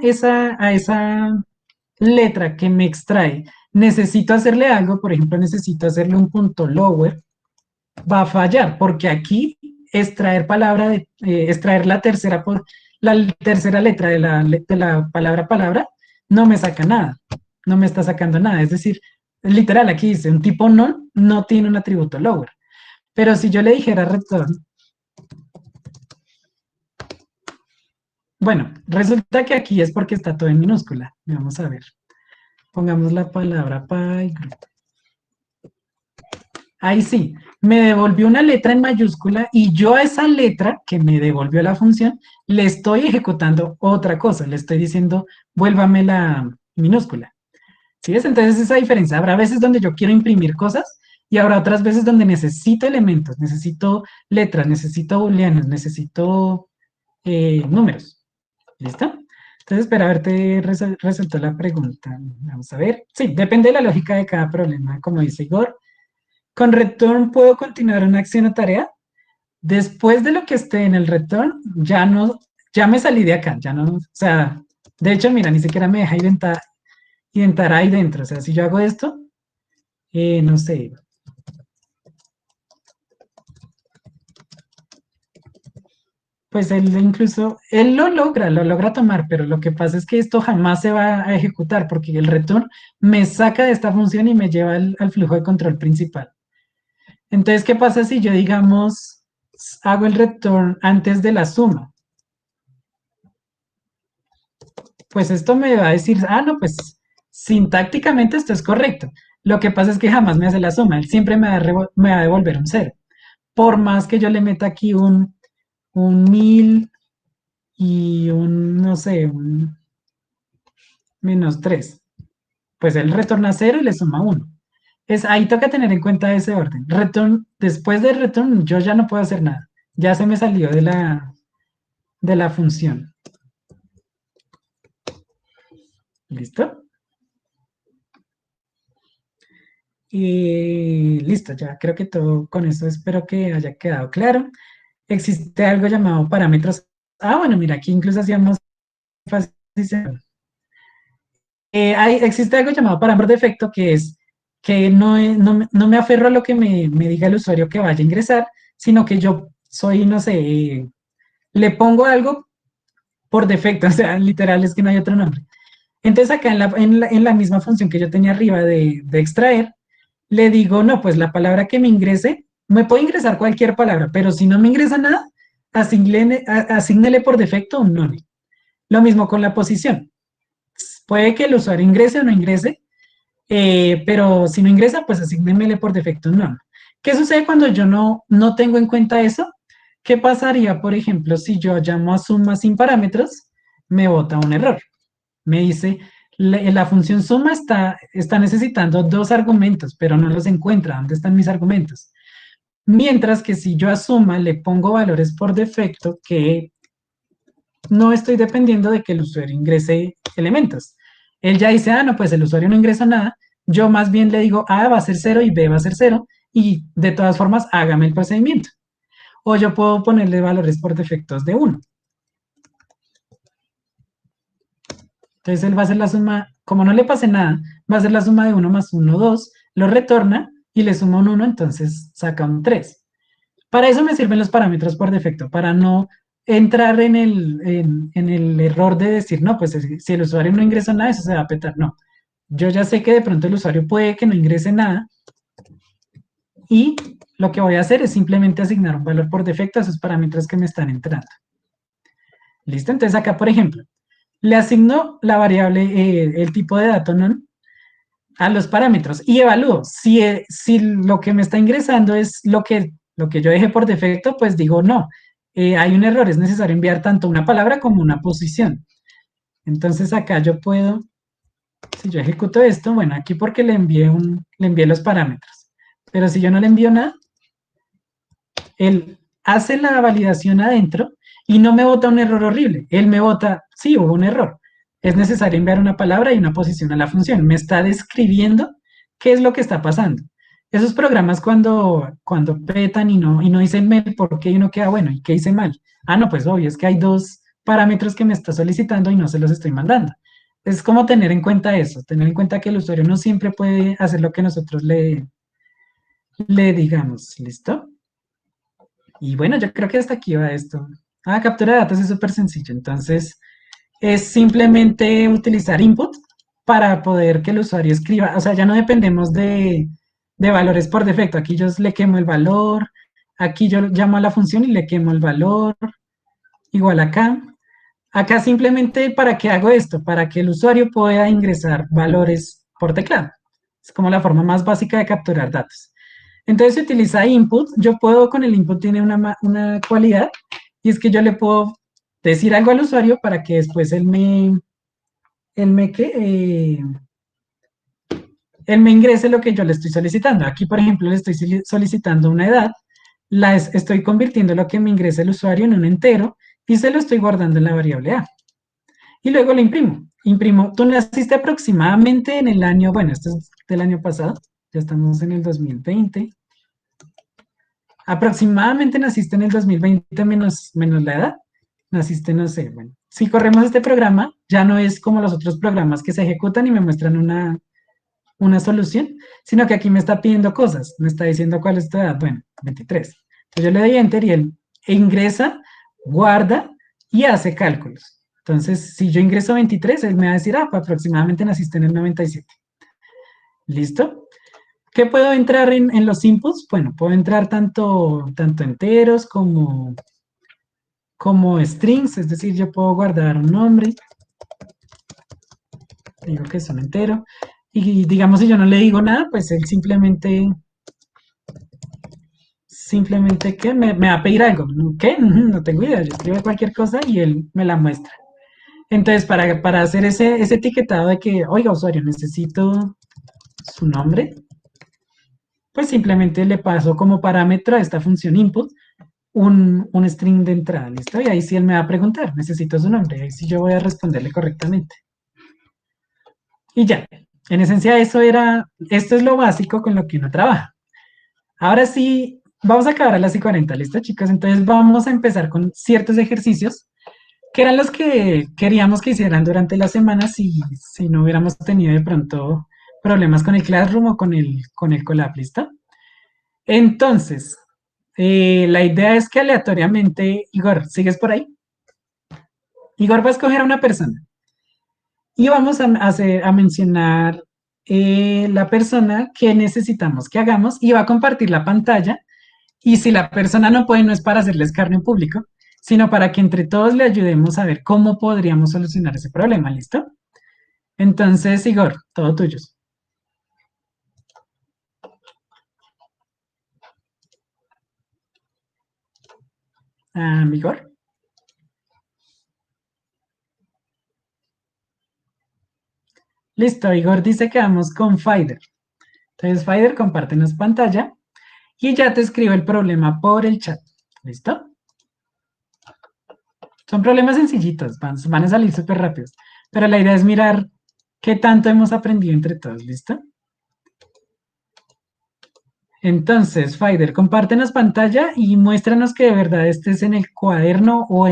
letra que me extrae necesito hacerle algo, por ejemplo, necesito hacerle un punto lower, va a fallar, porque aquí extraer la tercera letra de la palabra, no me saca nada, no me está sacando nada. Es decir, literal, aquí dice, un tipo no tiene un atributo lower. Pero si yo le dijera return, bueno, resulta que aquí es porque está todo en minúscula. Vamos a ver. Pongamos la palabra PyGroup. Ahí sí, me devolvió una letra en mayúscula y yo a esa letra que me devolvió la función le estoy ejecutando otra cosa. Le estoy diciendo, vuélvame la minúscula. ¿Sí ves? Entonces esa diferencia. Habrá veces donde yo quiero imprimir cosas y habrá otras veces donde necesito elementos, necesito letras, necesito booleanos, necesito números. ¿Listo? Entonces, espera, a ver, te resuelto la pregunta. Vamos a ver. Sí, depende de la lógica de cada problema, como dice Igor. Con return puedo continuar una acción o tarea. Después de lo que esté en el return, ya me salí de acá, ya no, o sea, de hecho, mira, ni siquiera me deja inventar ahí dentro. O sea, si yo hago esto, no sé, pues él lo logra tomar, pero lo que pasa es que esto jamás se va a ejecutar porque el return me saca de esta función y me lleva al flujo de control principal. Entonces, ¿qué pasa si yo, digamos, hago el return antes de la suma? Pues esto me va a decir, no, pues sintácticamente esto es correcto. Lo que pasa es que jamás me hace la suma, él siempre me va a devolver un 0. por más que yo le meta aquí un 1000 y no sé, un -3, pues él retorna 0 y le suma 1. Ahí toca tener en cuenta ese orden. Después del return yo ya no puedo hacer nada. Ya se me salió de la función. ¿Listo? Y listo, ya creo que todo con eso espero que haya quedado claro. Existe algo llamado parámetros. Bueno, mira, aquí incluso hacíamos énfasis existe algo llamado parámetro de efecto, que es que no me aferro a lo que me diga el usuario que vaya a ingresar, sino que yo soy, no sé, le pongo algo por defecto, o sea, literal es que no hay otro nombre. Entonces acá en la misma función que yo tenía arriba de extraer, le digo, no, pues la palabra que me ingrese, me puede ingresar cualquier palabra, pero si no me ingresa nada, asígnele por defecto un none. Lo mismo con la posición. Puede que el usuario ingrese o no ingrese, pero si no ingresa, pues asígnemele por defecto un none. ¿Qué sucede cuando yo no tengo en cuenta eso? ¿Qué pasaría, por ejemplo, si yo llamo a suma sin parámetros? Me bota un error. Me dice, la función suma está necesitando 2 argumentos, pero no los encuentra. ¿Dónde están mis argumentos? Mientras que si yo a suma le pongo valores por defecto, que no estoy dependiendo de que el usuario ingrese elementos. Él ya dice, no, pues el usuario no ingresa nada. Yo más bien le digo, A va a ser 0 y B va a ser 0, y de todas formas, hágame el procedimiento. O yo puedo ponerle valores por defectos de 1. Entonces él va a hacer la suma, como no le pase nada, va a hacer la suma de 1 más 1, 2, lo retorna y le suma un 1, entonces saca un 3. Para eso me sirven los parámetros por defecto, para no entrar en el error de decir, no, pues si el usuario no ingresa nada, eso se va a petar. No, yo ya sé que de pronto el usuario puede que no ingrese nada, y lo que voy a hacer es simplemente asignar un valor por defecto a esos parámetros que me están entrando. ¿Listo? Entonces acá, por ejemplo, le asigno la variable, el tipo de dato none a los parámetros y evalúo. Si lo que me está ingresando es lo que yo dejé por defecto, pues digo no. Hay un error, es necesario enviar tanto una palabra como una posición. Entonces acá yo puedo, si yo ejecuto esto, bueno, aquí porque le envié los parámetros. Pero si yo no le envío nada, él hace la validación adentro y no me bota un error horrible. Él me bota, sí, hubo un error. Es necesario enviar una palabra y una posición a la función. Me está describiendo qué es lo que está pasando. Esos programas cuando petan y no dicen mail, ¿por qué uno queda bueno? ¿Y qué hice mal? No, pues obvio, es que hay 2 parámetros que me está solicitando y no se los estoy mandando. Es como tener en cuenta eso, tener en cuenta que el usuario no siempre puede hacer lo que nosotros le digamos. ¿Listo? Y bueno, yo creo que hasta aquí va esto. Captura de datos es súper sencillo. Entonces, es simplemente utilizar input para poder que el usuario escriba. O sea, ya no dependemos de valores por defecto. Aquí yo le quemo el valor. Aquí yo llamo a la función y le quemo el valor. Igual acá. Acá simplemente, ¿para qué hago esto? Para que el usuario pueda ingresar valores por teclado. Es como la forma más básica de capturar datos. Entonces se utiliza input. Yo puedo, con el input tiene una cualidad, y es que yo le puedo decir algo al usuario para que después él me ingrese lo que yo le estoy solicitando. Aquí, por ejemplo, le estoy solicitando una edad, estoy convirtiendo lo que me ingresa el usuario en un entero y se lo estoy guardando en la variable A. Y luego lo imprimo. Tú naciste aproximadamente en el año, bueno, esto es del año pasado, ya estamos en el 2020. Aproximadamente naciste en el 2020 menos la edad. Naciste, no sé, bueno. Si corremos este programa, ya no es como los otros programas que se ejecutan y me muestran una solución, sino que aquí me está pidiendo cosas. Me está diciendo cuál es tu edad. Bueno, 23. Entonces yo le doy enter y él ingresa, guarda y hace cálculos. Entonces, si yo ingreso 23, él me va a decir, pues aproximadamente naciste en el 97. ¿Listo? ¿Qué puedo entrar en los inputs? Bueno, puedo entrar tanto enteros como strings, es decir, yo puedo guardar un nombre, digo que es un entero, y digamos si yo no le digo nada, pues él simplemente simplemente que me va a pedir algo. ¿Qué? No tengo idea. Yo escribo cualquier cosa y él me la muestra. Entonces, para hacer ese etiquetado de que, oiga, usuario, necesito su nombre, pues simplemente le paso como parámetro a esta función input un string de entrada, ¿listo? Y ahí sí él me va a preguntar, necesito su nombre, ahí sí yo voy a responderle correctamente. Y ya, en esencia esto es lo básico con lo que uno trabaja. Ahora sí, vamos a acabar a las y 40, ¿listo, chicos? Entonces vamos a empezar con ciertos ejercicios que eran los que queríamos que hicieran durante la semana si no hubiéramos tenido de pronto problemas con el Classroom o con el Colab, ¿listo? Entonces, la idea es que aleatoriamente, Igor, ¿sigues por ahí? Igor va a escoger a una persona y vamos a mencionar la persona que necesitamos que hagamos y va a compartir la pantalla. Y si la persona no puede, no es para hacerle escarnio público, sino para que entre todos le ayudemos a ver cómo podríamos solucionar ese problema, ¿listo? Entonces, Igor, todo tuyo. Igor. Listo, Igor dice que vamos con Fider. Entonces, Fider, compártenos pantalla y ya te escribo el problema por el chat. ¿Listo? Son problemas sencillitos, van a salir súper rápidos. Pero la idea es mirar qué tanto hemos aprendido entre todos. ¿Listo? Entonces, Fider, compártenos pantalla y muéstranos que de verdad estés en el cuaderno o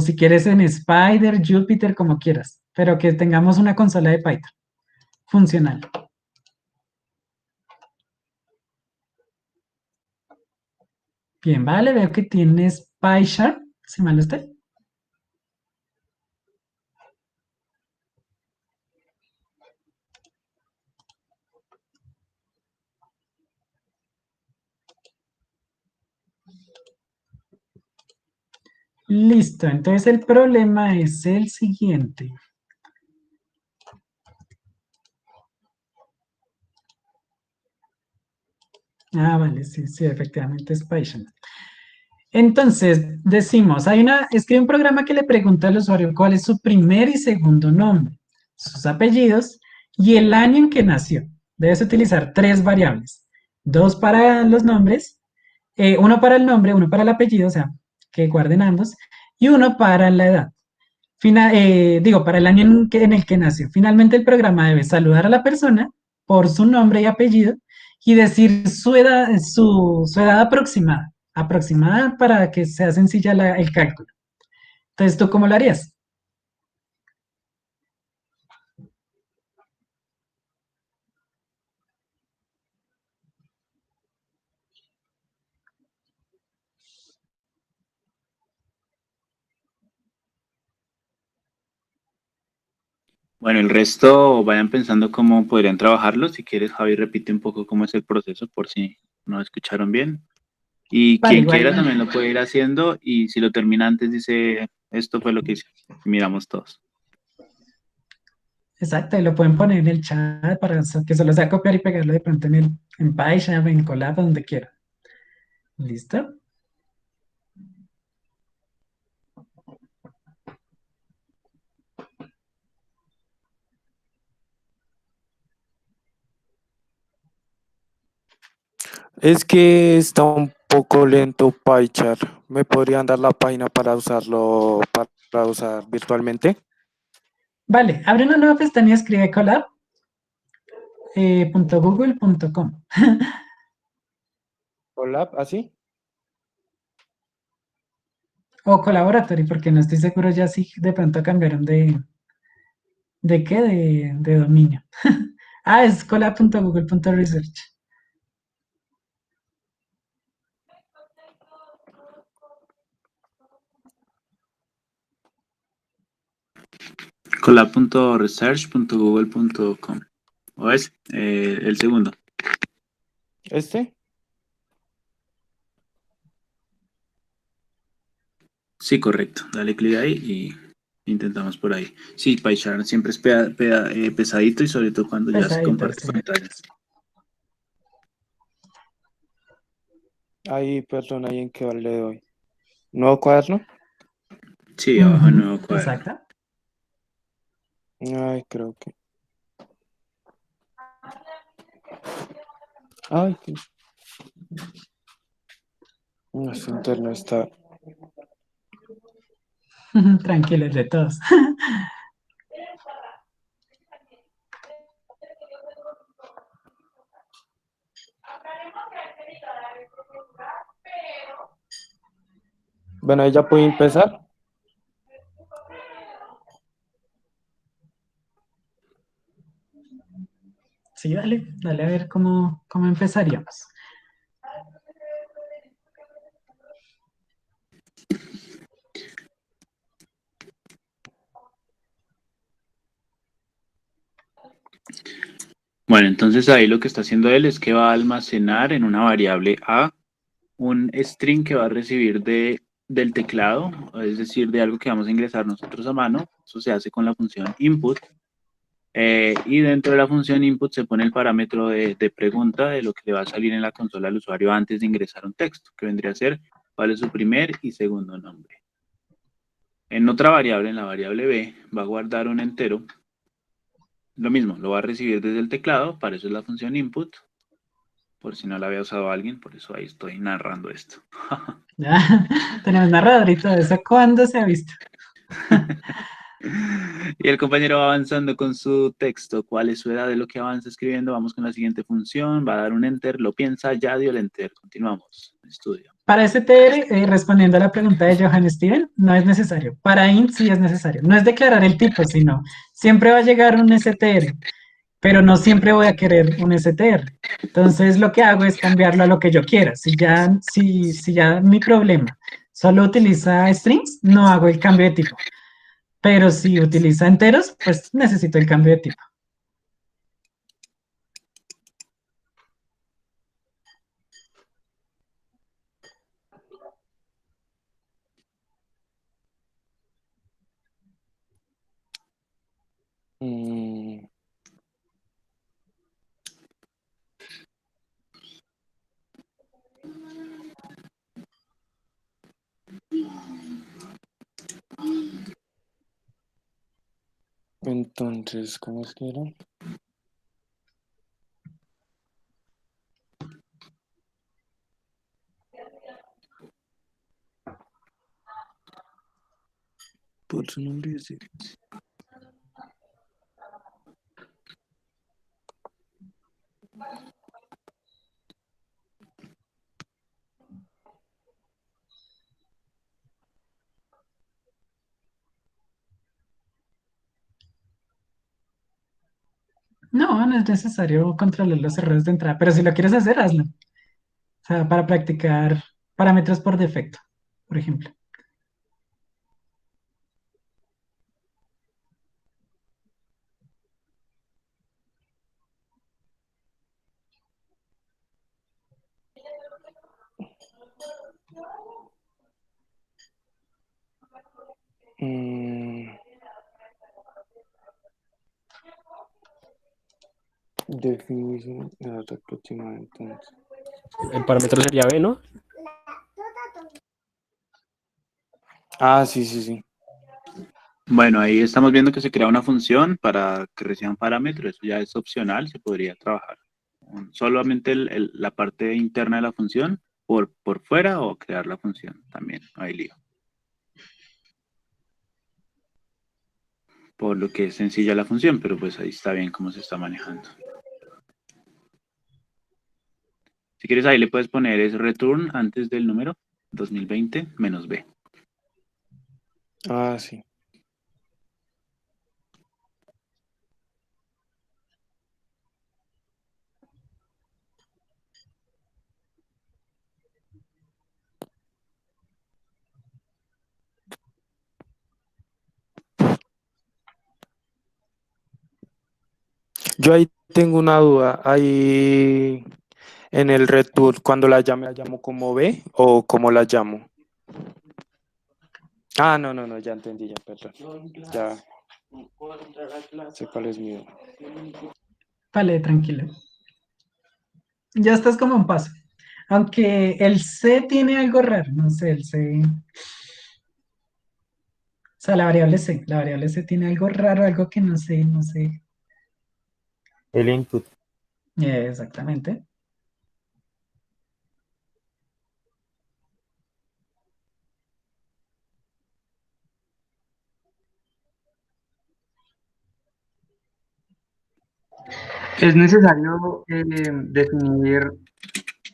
si quieres en Spider, Jupyter, como quieras, pero que tengamos una consola de Python funcional. Bien, vale, veo que tienes PyCharm, si mal no estoy. Listo, entonces el problema es el siguiente. Vale, sí, sí, efectivamente es Python. Entonces, decimos, escribe un programa que le pregunta al usuario cuál es su primer y segundo nombre, sus apellidos y el año en que nació. Debes utilizar 3 variables, 2 para los nombres, uno para el nombre, uno para el apellido, o sea, que guarden ambos, y uno para la edad. Para el año en el que nació. Finalmente, el programa debe saludar a la persona por su nombre y apellido y decir su edad aproximada para que sea sencilla el cálculo. Entonces, ¿tú cómo lo harías? Bueno, el resto vayan pensando cómo podrían trabajarlo. Si quieres, Javi, repite un poco cómo es el proceso por si no escucharon bien. Y Vale, quien igual. quiera también lo puede ir haciendo y si lo termina antes dice, esto fue lo que hice. Miramos todos. Exacto, y lo pueden poner en el chat para que solo sea copiar y pegarlo de pronto en PyCharm, en Colab, donde quiera. ¿Listo? Es que está un poco lento PyChart. ¿Me podrían dar la página para usarlo, para usar virtualmente? Vale, abre una nueva pestaña y escribe colab.google.com. Hola, ¿así? O Collaboratory, porque no estoy seguro ya si de pronto cambiaron ¿de qué? De dominio. Es collab.google.research. Colab.research.google.com. ¿O es el segundo? ¿Este? Sí, correcto. Dale clic ahí y intentamos por ahí. Sí, PyCharm siempre es pesadito y sobre todo cuando ya se Pesadito, comparte sí. pantallas. Ahí, perdón, ahí en qué le doy. ¿Nuevo cuaderno? Sí, abajo Ujú, nuevo cuaderno. exacto. Ay, creo que. Ay, este interno está. Tranquilos de todos. Bueno, ahí ya puede empezar. Sí, dale, dale a ver cómo empezaríamos. Bueno, entonces ahí lo que está haciendo él es que va a almacenar en una variable A un string que va a recibir del teclado, es decir, de algo que vamos a ingresar nosotros a mano. Eso se hace con la función input. Y dentro de la función input se pone el parámetro de pregunta de lo que le va a salir en la consola al usuario antes de ingresar un texto, que vendría a ser cuál es su primer y segundo nombre. En otra variable, en la variable B, va a guardar un entero. Lo mismo, lo va a recibir desde el teclado, para eso es la función input, por si no la había usado alguien, por eso ahí estoy narrando esto. Ya, tenemos narrador y todo eso. ¿Cuándo se ha visto? Y el compañero va avanzando con su texto. ¿Cuál es su edad de lo que avanza escribiendo? Vamos con la siguiente función. Va a dar un enter, lo piensa, ya dio el enter. Continuamos. Estudio. Para STR, respondiendo a la pregunta de Johann Steven, no es necesario. Para int sí es necesario. No es declarar el tipo, sino siempre va a llegar un STR, pero no siempre voy a querer un STR. Entonces lo que hago es cambiarlo a lo que yo quiera. Si ya mi problema solo utiliza strings, no hago el cambio de tipo. Pero si utiliza enteros, pues necesito el cambio de tipo. Mm, entonces, ¿cómo es que era? Por su nombre, sí. No, no es necesario controlar los errores de entrada, pero si lo quieres hacer, hazlo. O sea, para practicar parámetros por defecto, por ejemplo. Mm, definición de data aproximada, entonces. El parámetro sería B, ¿no? Ah, sí, sí, sí. Bueno, ahí estamos viendo que se crea una función para que reciba un parámetro. Eso ya es opcional, se podría trabajar. Solamente la parte interna de la función por fuera o crear la función también. No hay lío. Por lo que es sencilla la función, pero pues ahí está bien cómo se está manejando. Si quieres ahí le puedes poner es return antes del número 2020 menos B. Ah, sí. Yo ahí tengo una duda. Ahí en el return, cuando la llamo como B o cómo la llamo. Ah, no, no, no, ya entendí, ya, perdón. Ya sé cuál es mío. Vale, tranquilo. Ya estás como un paso. Aunque el C tiene algo raro, no sé, el C. O sea, la variable C tiene algo raro, algo que no sé, no sé. El input. Exactamente. ¿Es necesario definir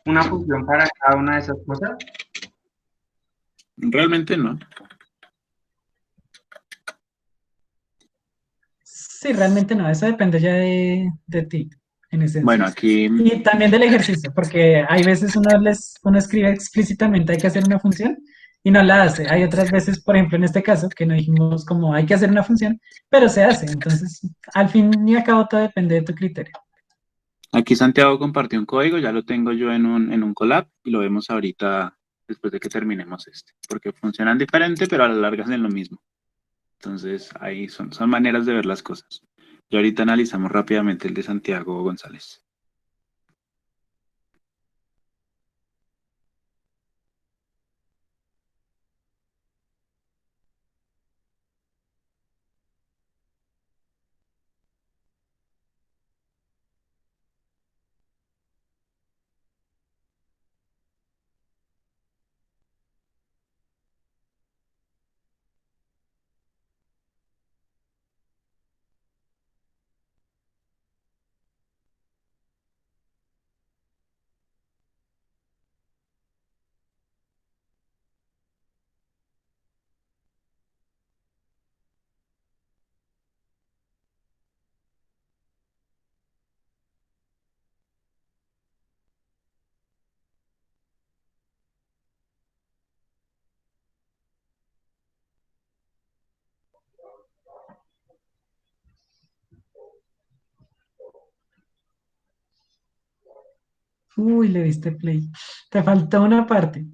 una función para cada una de esas cosas? Realmente no. Sí, realmente no, eso depende ya de ti, en esencia. Bueno, aquí, Y también del ejercicio, porque hay veces uno escribe explícitamente hay que hacer una función y no la hace. Hay otras veces, por ejemplo, en este caso, que no dijimos como hay que hacer una función, pero se hace. Entonces, al fin y al cabo, todo depende de tu criterio. aquí Santiago compartió un código, ya lo tengo yo en un collab y lo vemos ahorita después de que terminemos este, porque funcionan diferente, pero a la larga hacen lo mismo. Entonces, ahí son maneras de ver las cosas. Y ahorita analizamos rápidamente el de Santiago González. Uy, le diste play. Te faltó una parte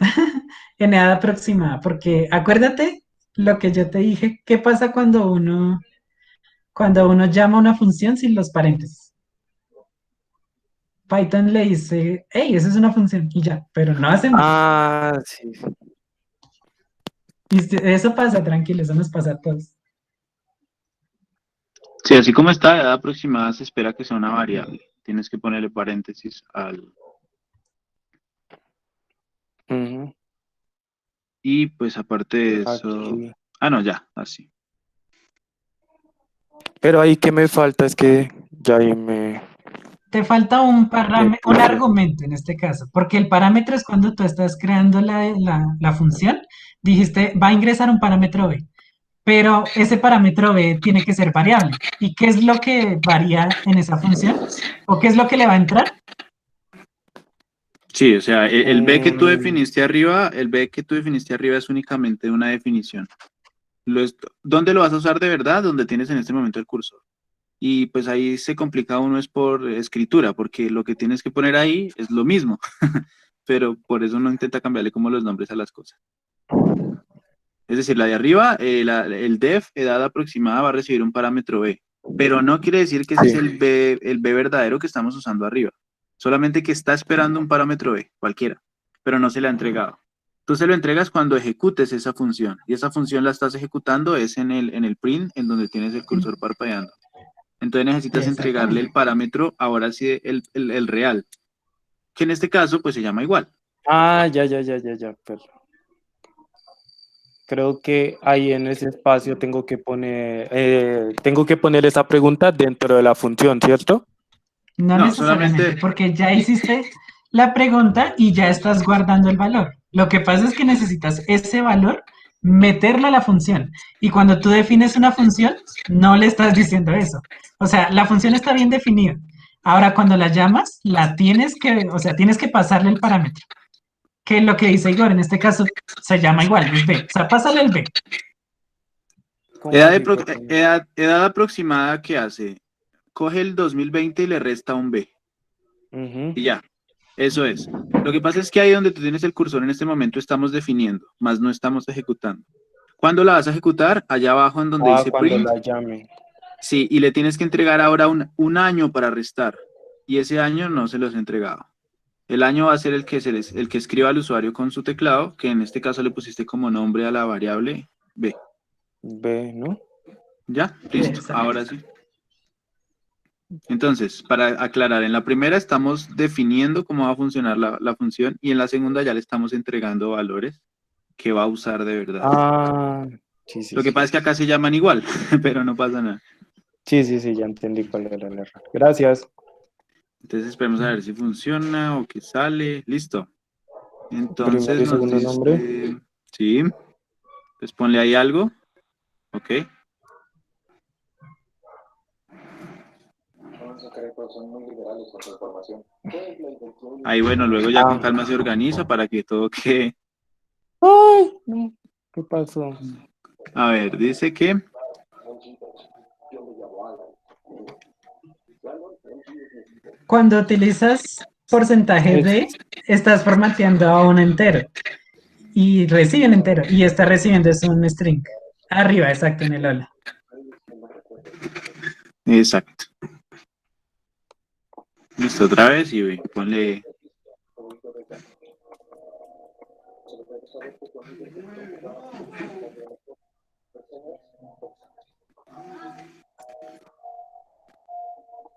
en edad aproximada, porque acuérdate lo que yo te dije, ¿qué pasa cuando uno llama una función sin los paréntesis? Python le dice, hey, esa es una función y ya, pero no hace más. Ah, sí. Y eso pasa, tranquilo, eso nos pasa a todos. Sí, así como está edad aproximada, se espera que sea una variable. Tienes que ponerle paréntesis al... Ujú. Y pues aparte de eso... Aquí. Ah, no, ya, así. Pero ahí que me falta es que ya ahí Te falta me un puse. argumento en este caso, porque el parámetro es cuando tú estás creando la función, dijiste, va a ingresar un parámetro B, pero ese parámetro B tiene que ser variable. ¿Y qué es lo que varía en esa función? ¿O qué es lo que le va a entrar? Sí, o sea, el B que tú Mm, definiste arriba, el B que tú definiste arriba es únicamente una definición. ¿Dónde lo vas a usar de verdad? Donde tienes en este momento el cursor. Y pues ahí se complica uno es por escritura, porque lo que tienes que poner ahí es lo mismo, pero por eso uno intenta cambiarle como los nombres a las cosas. Es decir, la de arriba, el def, edad aproximada, va a recibir un parámetro B, pero no quiere decir que ese sí. es el B verdadero que estamos usando arriba, solamente que está esperando un parámetro B, cualquiera, pero no se le ha entregado. Tú se lo entregas cuando ejecutes esa función, y esa función la estás ejecutando es en el print, en donde tienes el cursor parpadeando. Entonces necesitas entregarle el Exactamente. parámetro, ahora sí, el real, que en este caso pues se llama igual. Ah, ya. Pero creo que ahí en ese espacio tengo que poner esa pregunta dentro de la función, ¿cierto? No No, necesariamente, solamente, porque ya hiciste la pregunta y ya estás guardando el valor. Lo que pasa es que necesitas ese valor, meterlo a la función. Y cuando tú defines una función, no le estás diciendo eso. O sea, la función está bien definida. Ahora, cuando la llamas, la tienes que, o sea, tienes que pasarle el parámetro. Que lo que dice Igor, en este caso, se llama igual, es B. O sea, pásale el B. ¿Cómo así, perdón? edad aproximada que hace, coge el 2020 y le resta un B, Ujú. y ya, eso es. Lo que pasa es que ahí donde tú tienes el cursor en este momento estamos definiendo, más no estamos ejecutando. ¿Cuándo la vas a ejecutar? Allá abajo en donde Ah, dice cuando print, la llame. sí, y le tienes que entregar ahora un año para restar, y ese año no se los he entregado. El año va a ser el el que escriba al usuario con su teclado, que en este caso le pusiste como nombre a la variable B. B, ¿no? ¿Ya? Listo. Exacto. Ahora sí. Entonces, para aclarar, en la primera estamos definiendo cómo va a funcionar la función y en la segunda ya le estamos entregando valores que va a usar de verdad. Ah, sí, sí, Lo que sí. pasa es que acá se llaman igual, pero no pasa nada. Sí, sí, sí, ya entendí cuál era el error. Gracias. Entonces esperemos a ver si funciona o que sale. Listo. Primer Entonces y nos segundo nombre. dice, sí, pues ponle ahí algo. Ok. Ahí bueno, luego ya con Ah. calma se organiza para que todo quede. Ay, no. ¿Qué pasó? A ver, dice que Cuando utilizas porcentaje de, estás formateando a un entero y recibe un entero y está recibiendo es un string. Arriba, exacto, en el hola. exacto. Listo, otra vez y ponle.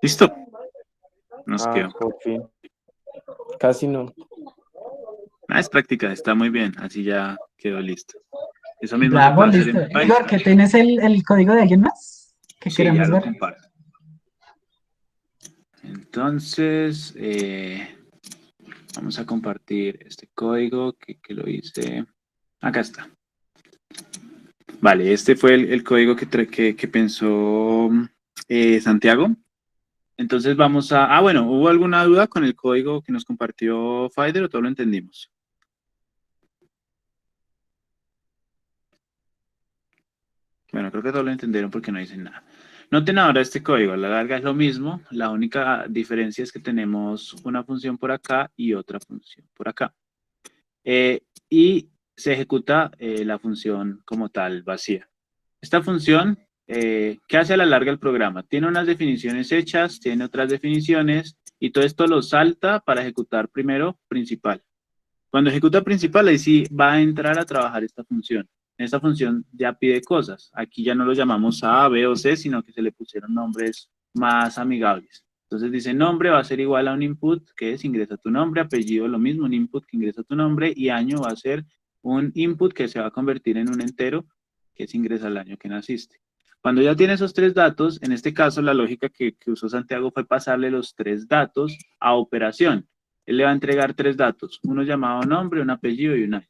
Listo. Nos Ah, quedó. por fin. Casi no. Ah, es práctica, está muy bien. Así ya quedó listo. Eso mismo se Bravo, puede hacer listo. en Igor, Python. ¿que tienes el código de alguien más que Sí, ya queramos lo ver? comparto. Entonces, vamos a compartir este código que lo hice. Acá está. Vale, este fue el código que pensó Santiago. Entonces vamos a... Ah, bueno, ¿hubo alguna duda con el código que nos compartió Fider o todo lo entendimos? Bueno, creo que todos lo entendieron porque no dicen nada. Noten ahora este código, a la larga es lo mismo, la única diferencia es que tenemos una función por acá y otra función por acá. Y se ejecuta la función como tal vacía. Esta función, ¿qué hace a la larga el programa? Tiene unas definiciones hechas, tiene otras definiciones y todo esto lo salta para ejecutar primero principal. Cuando ejecuta principal, ahí sí va a entrar a trabajar esta función. Esta función ya pide cosas. Aquí ya no lo llamamos A, B o C, sino que se le pusieron nombres más amigables. Entonces dice nombre va a ser igual a un input que es ingresa tu nombre, apellido lo mismo, un input que ingresa tu nombre y año va a ser un input que se va a convertir en un entero que es ingresa el año que naciste. Cuando ya tiene esos tres datos, en este caso la lógica que usó Santiago fue pasarle los tres datos a operación. Él le va a entregar tres datos, uno llamado nombre, un apellido y un año.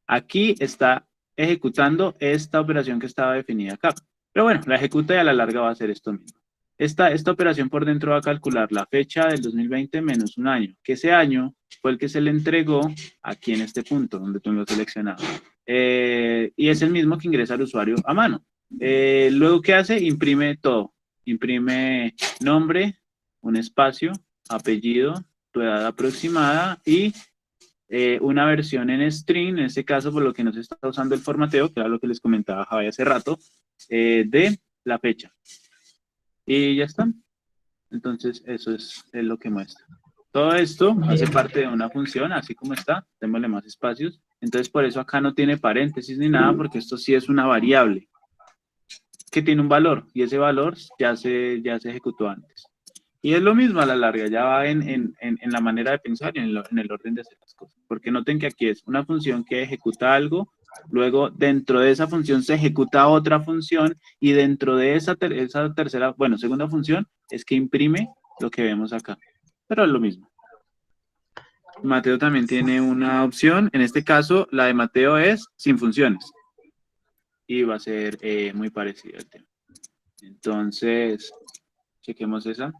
Aquí está ejecutando esta operación que estaba definida acá. Pero bueno, la ejecuta y a la larga va a hacer esto mismo. Esta operación por dentro va a calcular la fecha del 2020 menos un año, que ese año fue el que se le entregó aquí en este punto, donde tú lo has seleccionado. Y es el mismo que ingresa al usuario a mano. Luego, ¿qué hace? Imprime todo. Imprime nombre, un espacio, apellido, tu edad aproximada y una versión en string, en este caso por lo que no se está usando el formateo, que era lo que les comentaba Javi hace rato, de la fecha. Y ya está. Entonces eso es lo que muestra. Todo esto hace parte de una función, así como está, démosle más espacios. Entonces por eso acá no tiene paréntesis ni nada, porque esto sí es una variable que tiene un valor y ese valor ya se ejecutó antes. Y es lo mismo a la larga, ya va en la manera de pensar y en el orden de hacer las cosas. Porque noten que aquí es una función que ejecuta algo, luego dentro de esa función se ejecuta otra función y dentro de esa tercera, bueno, segunda función es que imprime lo que vemos acá. Pero es lo mismo. Mateo también tiene una opción, en este caso la de Mateo es sin funciones. Y va a ser muy parecida al tema. Entonces, chequemos esa.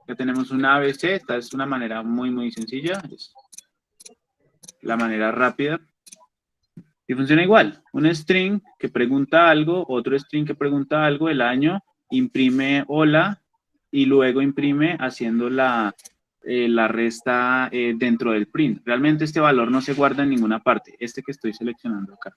Ya tenemos una ABC, esta es una manera muy sencilla, es la manera rápida. Y funciona igual, un string que pregunta algo, otro string que pregunta algo, el año, imprime hola y luego imprime haciendo la resta dentro del print. Realmente este valor no se guarda en ninguna parte, este que estoy seleccionando acá.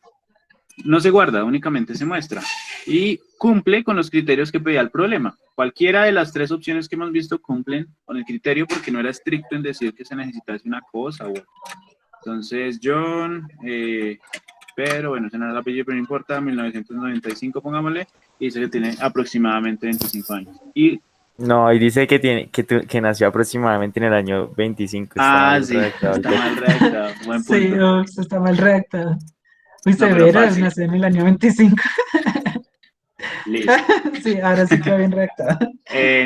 no se guarda, únicamente se muestra. Y cumple con los criterios que pedía el problema. Cualquiera de las tres opciones que hemos visto cumplen con el criterio porque no era estricto en decir que se necesitase una cosa u otra. Entonces, John, pero bueno, ese no era el apellido, pero no importa, 1995, pongámosle, y dice que tiene aproximadamente 25 años. Y No, y dice que que nació aproximadamente en el año 25. Está mal sí, redactado el está texto. mal redactado, buen Sí, punto. está mal redactado. Uy, No, pero severo, fácil. nació en el año 25. Listo. Sí, ahora sí quedó bien redactado.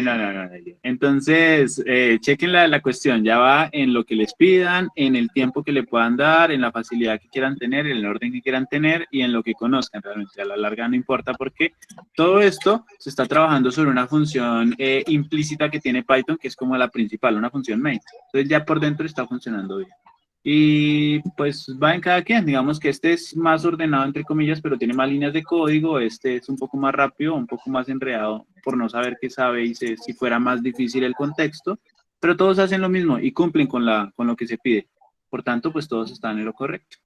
No. Entonces, chequen la cuestión, ya va en lo que les pidan, en el tiempo que le puedan dar, en la facilidad que quieran tener, en el orden que quieran tener y en lo que conozcan realmente. A la larga no importa porque todo esto se está trabajando sobre una función implícita que tiene Python, que es como la principal, una función main. Entonces ya por dentro está funcionando bien. Y pues va en cada quien, digamos que este es más ordenado entre comillas, pero tiene más líneas de código, este es un poco más rápido, un poco más enredado por no saber qué sabe y si fuera más difícil el contexto, pero todos hacen lo mismo y cumplen con lo que se pide. Por tanto, pues todos están en lo correcto.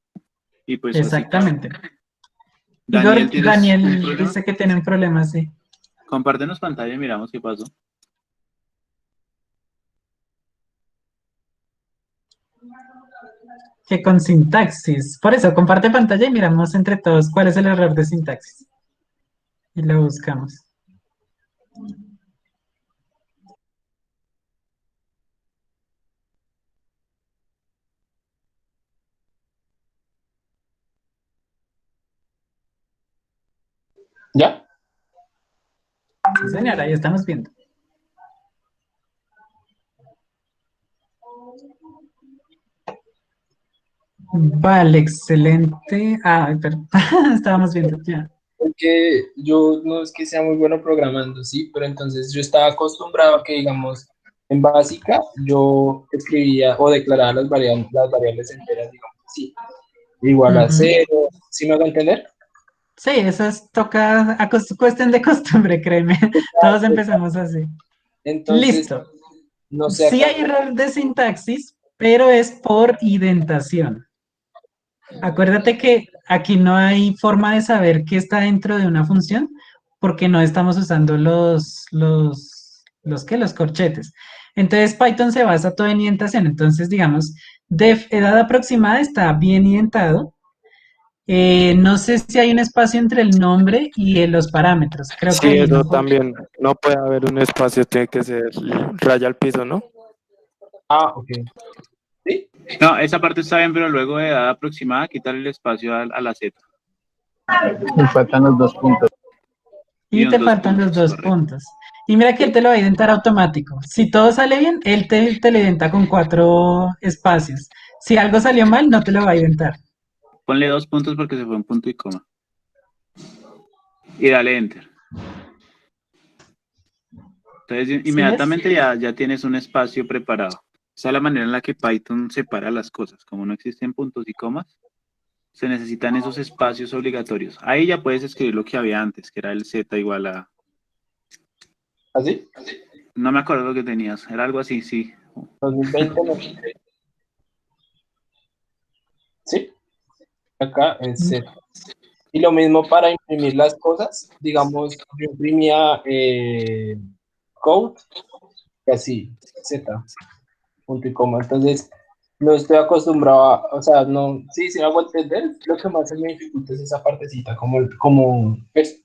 Y pues Exactamente. Daniel, Igor, ¿tienes un Daniel problema? dice que tiene un problema, sí. Compártenos pantalla y miramos qué pasó. Que con sintaxis. Por eso, comparte pantalla y miramos entre todos cuál es el error de sintaxis. Y lo buscamos. ¿Ya? Sí, señora, ahí estamos viendo. Vale, excelente. Ah, pero estábamos viendo ya. Porque yo no es que sea muy bueno programando, sí, pero entonces yo estaba acostumbrado a que, digamos, en básica yo escribía o declaraba las variables enteras, digamos, sí, igual a Ujú. cero, ¿sí me hago entender? Sí, eso toca a cuestión de costumbre, créeme. Todos empezamos así. Entonces, Listo. no sé Sí acá. hay error de sintaxis, pero es por indentación. Acuérdate que aquí no hay forma de saber qué está dentro de una función porque no estamos usando los corchetes. Entonces Python se basa todo en indentación. Entonces, digamos, def edad aproximada está bien indentado. No sé si hay un espacio entre el nombre y los parámetros. Creo que Sí, ahí eso no. también. No puede haber un espacio, tiene que ser raya al piso, ¿no? Ah, ok. ¿Sí? No, esa parte está bien, pero luego de edad aproximada, quitarle el espacio a la Z. Me faltan los 2 puntos. Y te Dos faltan los puntos, dos correcto. puntos. Y mira que él te lo va a identar automático. Si todo sale bien, él te lo identa con 4 espacios. Si algo salió mal, no te lo va a identar. Ponle 2 puntos porque se fue un punto y coma. Y dale enter. Entonces, ¿Sí ves? inmediatamente ya tienes un espacio preparado. Esa es la manera en la que Python separa las cosas. Como no existen puntos y comas, se necesitan esos espacios obligatorios. Ahí ya puedes escribir lo que había antes, que era el Z igual a... ¿Así? No me acuerdo lo que tenías. Era algo así, sí. 2020, no. ¿Sí? Acá es Z. Y lo mismo para imprimir las cosas, digamos, yo imprimía code, y así, Z, punto y coma. Entonces, no estoy acostumbrado o sea, no, sí, sí me hago entender, lo que más se me dificulta es esa partecita, pues,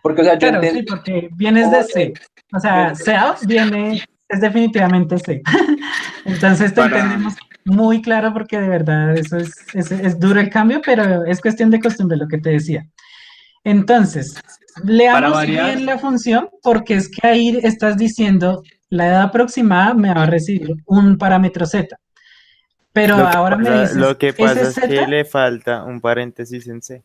porque, o sea, yo Claro, entiendo sí, porque vienes de C. O sea, SEO es definitivamente C. Entonces te Para, entendemos muy claro porque de verdad eso es duro el cambio, pero es cuestión de costumbre lo que te decía. Entonces, para leamos variar, bien la función porque es que ahí estás diciendo la edad aproximada me va a recibir un parámetro Z. Pero ahora me dices, Lo que ¿ese pasa es que Z? le falta un paréntesis en C.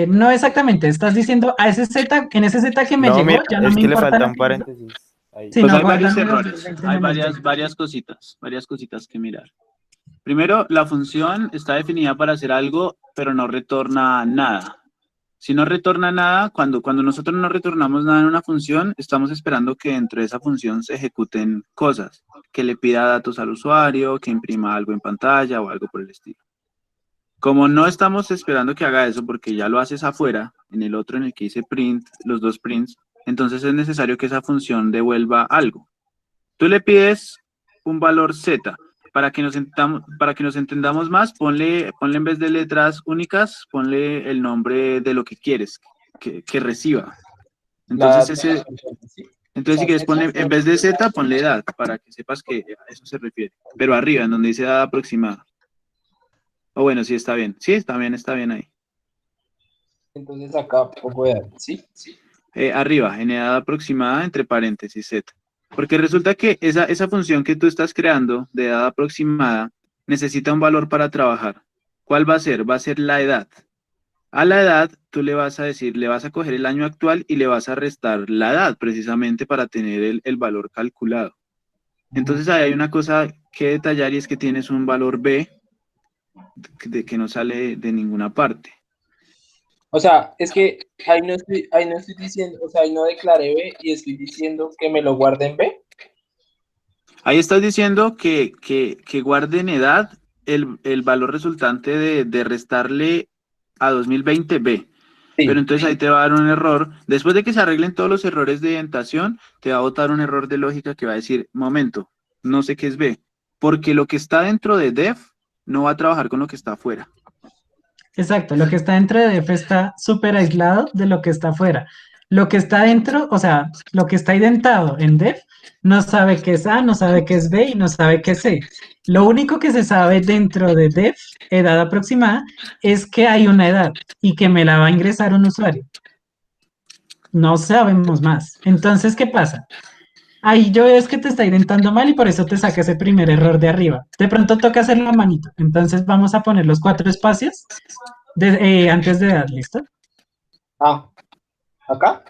No exactamente, estás diciendo a ese Z, en ese Z que me No, llegó, mira, ya no es me que le importa falta lo un que hizo, paréntesis ahí. pues sino hay varios guárdame errores, 2020 hay menos 20. varias cositas que mirar. Primero, la función está definida para hacer algo, pero no retorna nada. Si no retorna nada, cuando nosotros no retornamos nada en una función, estamos esperando que dentro de esa función se ejecuten cosas, que le pida datos al usuario, que imprima algo en pantalla o algo por el estilo. Como no estamos esperando que haga eso porque ya lo haces afuera, en el otro en el que dice print, los dos prints, entonces es necesario que esa función devuelva algo. Tú le pides un valor z. Para que nos entendamos más, ponle en vez de letras únicas, ponle el nombre de lo que quieres que reciba. Entonces, si quieres ponle, en vez de z, ponle edad, para que sepas que a eso se refiere. Pero arriba, en donde dice edad aproximada. O bueno, sí está bien. Sí, está bien ahí. Entonces acá pongo edad, ¿sí? Arriba, en edad aproximada, entre paréntesis z. Porque resulta que esa función que tú estás creando de edad aproximada necesita un valor para trabajar. ¿Cuál va a ser? Va a ser la edad. A la edad tú le vas a decir, le vas a coger el año actual y le vas a restar la edad precisamente para tener el valor calculado. Entonces ahí hay una cosa que detallar y es que tienes un valor b que no sale de ninguna parte. O sea, es que ahí no estoy diciendo, o sea, ahí no declaré B y estoy diciendo que me lo guarde en B. Ahí estás diciendo que guarde en edad el valor resultante de restarle a 2020 B. Sí. Pero entonces ahí te va a dar un error. Después de que se arreglen todos los errores de indentación, te va a botar un error de lógica que va a decir, momento, no sé qué es B. Porque lo que está dentro de def no va a trabajar con lo que está afuera. Exacto, lo que está dentro de def está súper aislado de lo que está afuera. Lo que está dentro, o sea, lo que está identado en def, no sabe qué es A, no sabe qué es B y no sabe qué es C. Lo único que se sabe dentro de def, edad aproximada, es que hay una edad y que me la va a ingresar un usuario. No sabemos más. Entonces, ¿qué pasa? Ahí yo veo es que te está identando mal y por eso te saca ese primer error de arriba. De pronto toca hacerlo a manito. Entonces vamos a poner los 4 espacios antes de edad, ¿listo? Ah, ¿acá?